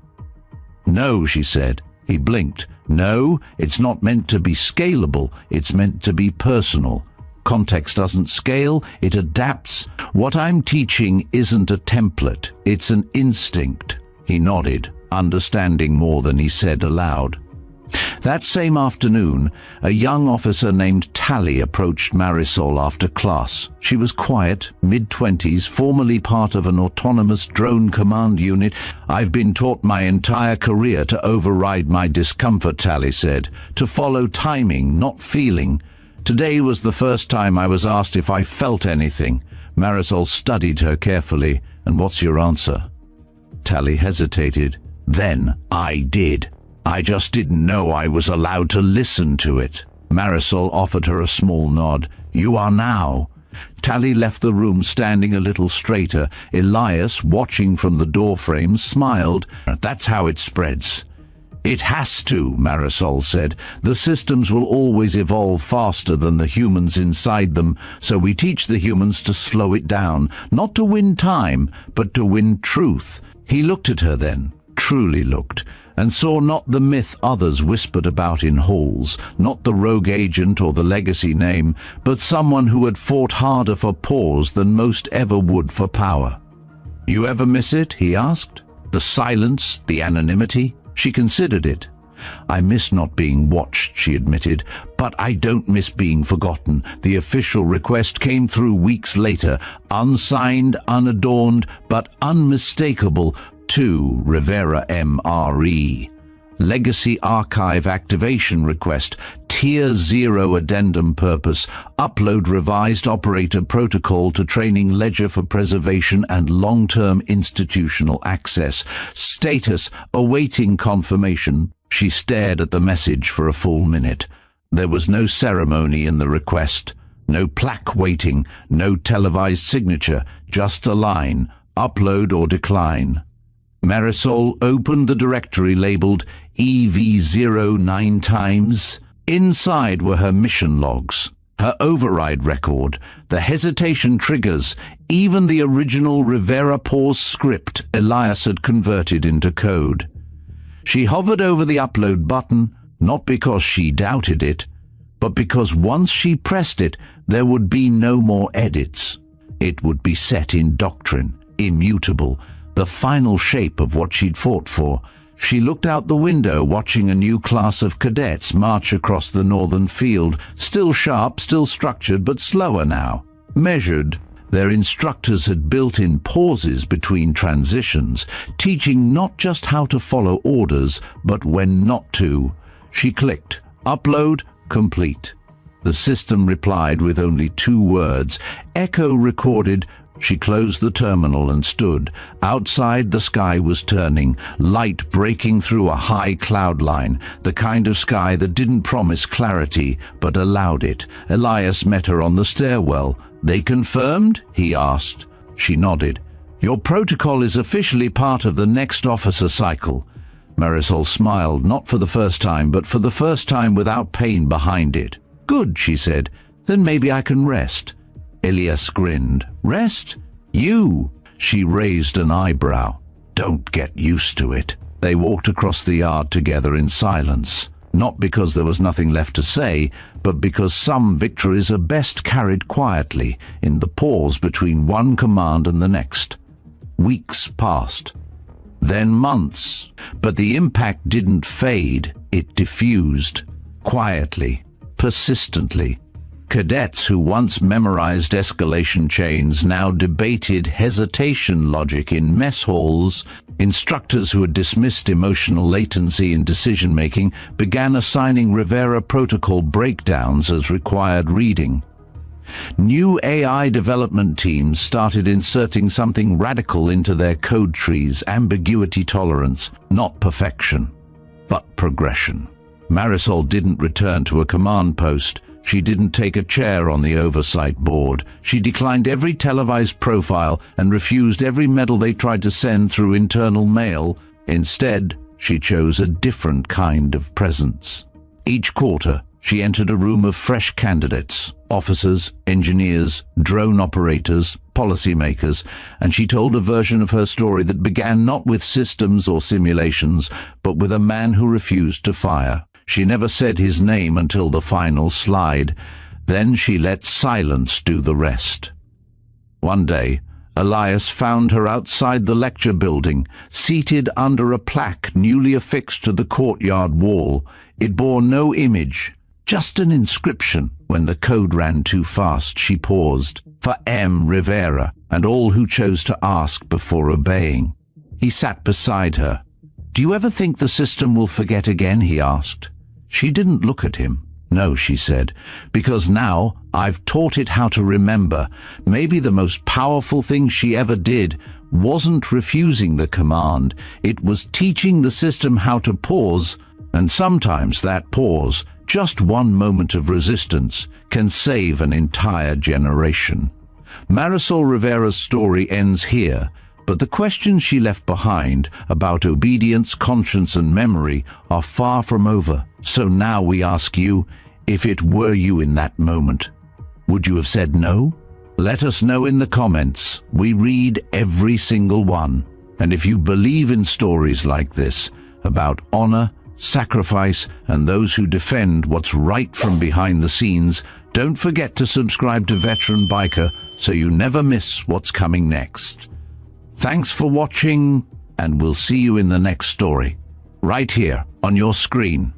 No, she said. He blinked. No, it's not meant to be scalable, it's meant to be personal. Context doesn't scale, it adapts. What I'm teaching isn't a template, it's an instinct. He nodded, understanding more than he said aloud. That same afternoon, a young officer named Tally approached Marisol after class. She was quiet, mid-20s, formerly part of an autonomous drone command unit. I've been taught my entire career to override my discomfort, Tally said, to follow timing, not feeling. Today was the first time I was asked if I felt anything. Marisol studied her carefully. And what's your answer? Tally hesitated. Then I did. I just didn't know I was allowed to listen to it. Marisol offered her a small nod. You are now. Tally left the room standing a little straighter. Elias, watching from the doorframe, smiled. That's how it spreads. It has to, Marisol said. The systems will always evolve faster than the humans inside them, so we teach the humans to slow it down, not to win time, but to win truth. He looked at her then, truly looked, and saw not the myth others whispered about in halls, not the rogue agent or the legacy name, but someone who had fought harder for pause than most ever would for power. You ever miss it? He asked. The silence, the anonymity? She considered it. I miss not being watched, she admitted, but I don't miss being forgotten. The official request came through weeks later, unsigned, unadorned, but unmistakable, to Rivera MRE. Legacy Archive Activation Request, Tier 0 Addendum Purpose, Upload Revised Operator Protocol to Training Ledger for Preservation and Long-Term Institutional Access. Status, Awaiting Confirmation. She stared at the message for a full minute. There was no ceremony in the request, no plaque waiting, no televised signature, just a line, upload or decline. Marisol opened the directory labeled EV0 9 times. Inside were her mission logs, her override record, the hesitation triggers, even the original Rivera pause script Elias had converted into code. She hovered over the upload button, not because she doubted it, but because once she pressed it, there would be no more edits. It would be set in doctrine, immutable, the final shape of what she'd fought for. She looked out the window, watching a new class of cadets march across the northern field, still sharp, still structured, but slower now, measured. Their instructors had built in pauses between transitions, teaching not just how to follow orders, but when not to. She clicked, upload, complete. The system replied with only 2 words. Echo recorded. She closed the terminal and stood. Outside, the sky was turning, light breaking through a high cloud line, the kind of sky that didn't promise clarity, but allowed it. Elias met her on the stairwell. They confirmed? He asked. She nodded. Your protocol is officially part of the next officer cycle. Marisol smiled, not for the first time, but for the first time without pain behind it. Good, she said. Then maybe I can rest. Elias grinned. Rest? You? She raised an eyebrow. Don't get used to it. They walked across the yard together in silence, not because there was nothing left to say, but because some victories are best carried quietly, in the pause between one command and the next. Weeks passed. Then months. But the impact didn't fade. It diffused. Quietly. Persistently. Cadets who once memorized escalation chains now debated hesitation logic in mess halls. Instructors who had dismissed emotional latency in decision-making began assigning Rivera protocol breakdowns as required reading. New AI development teams started inserting something radical into their code trees: ambiguity tolerance, not perfection, but progression. Marisol didn't return to a command post. She didn't take a chair on the oversight board. She declined every televised profile and refused every medal they tried to send through internal mail. Instead, she chose a different kind of presence. Each quarter, she entered a room of fresh candidates, officers, engineers, drone operators, policymakers, and she told a version of her story that began not with systems or simulations, but with a man who refused to fire. She never said his name until the final slide. Then she let silence do the rest. One day, Elias found her outside the lecture building, seated under a plaque newly affixed to the courtyard wall. It bore no image, just an inscription. When the code ran too fast, she paused. For M. Rivera, and all who chose to ask before obeying. He sat beside her. "Do you ever think the system will forget again?" he asked. She didn't look at him. "No," she said, "because now I've taught it how to remember." Maybe the most powerful thing she ever did wasn't refusing the command. It was teaching the system how to pause, and sometimes that pause, just one moment of resistance, can save an entire generation. Marisol Rivera's story ends here, but the questions she left behind about obedience, conscience, and memory are far from over. So now we ask you, if it were you in that moment, would you have said no? Let us know in the comments. We read every single one. And if you believe in stories like this, about honor, sacrifice, and those who defend what's right from behind the scenes, don't forget to subscribe to Veteran Biker so you never miss what's coming next. Thanks for watching, and we'll see you in the next story, right here on your screen.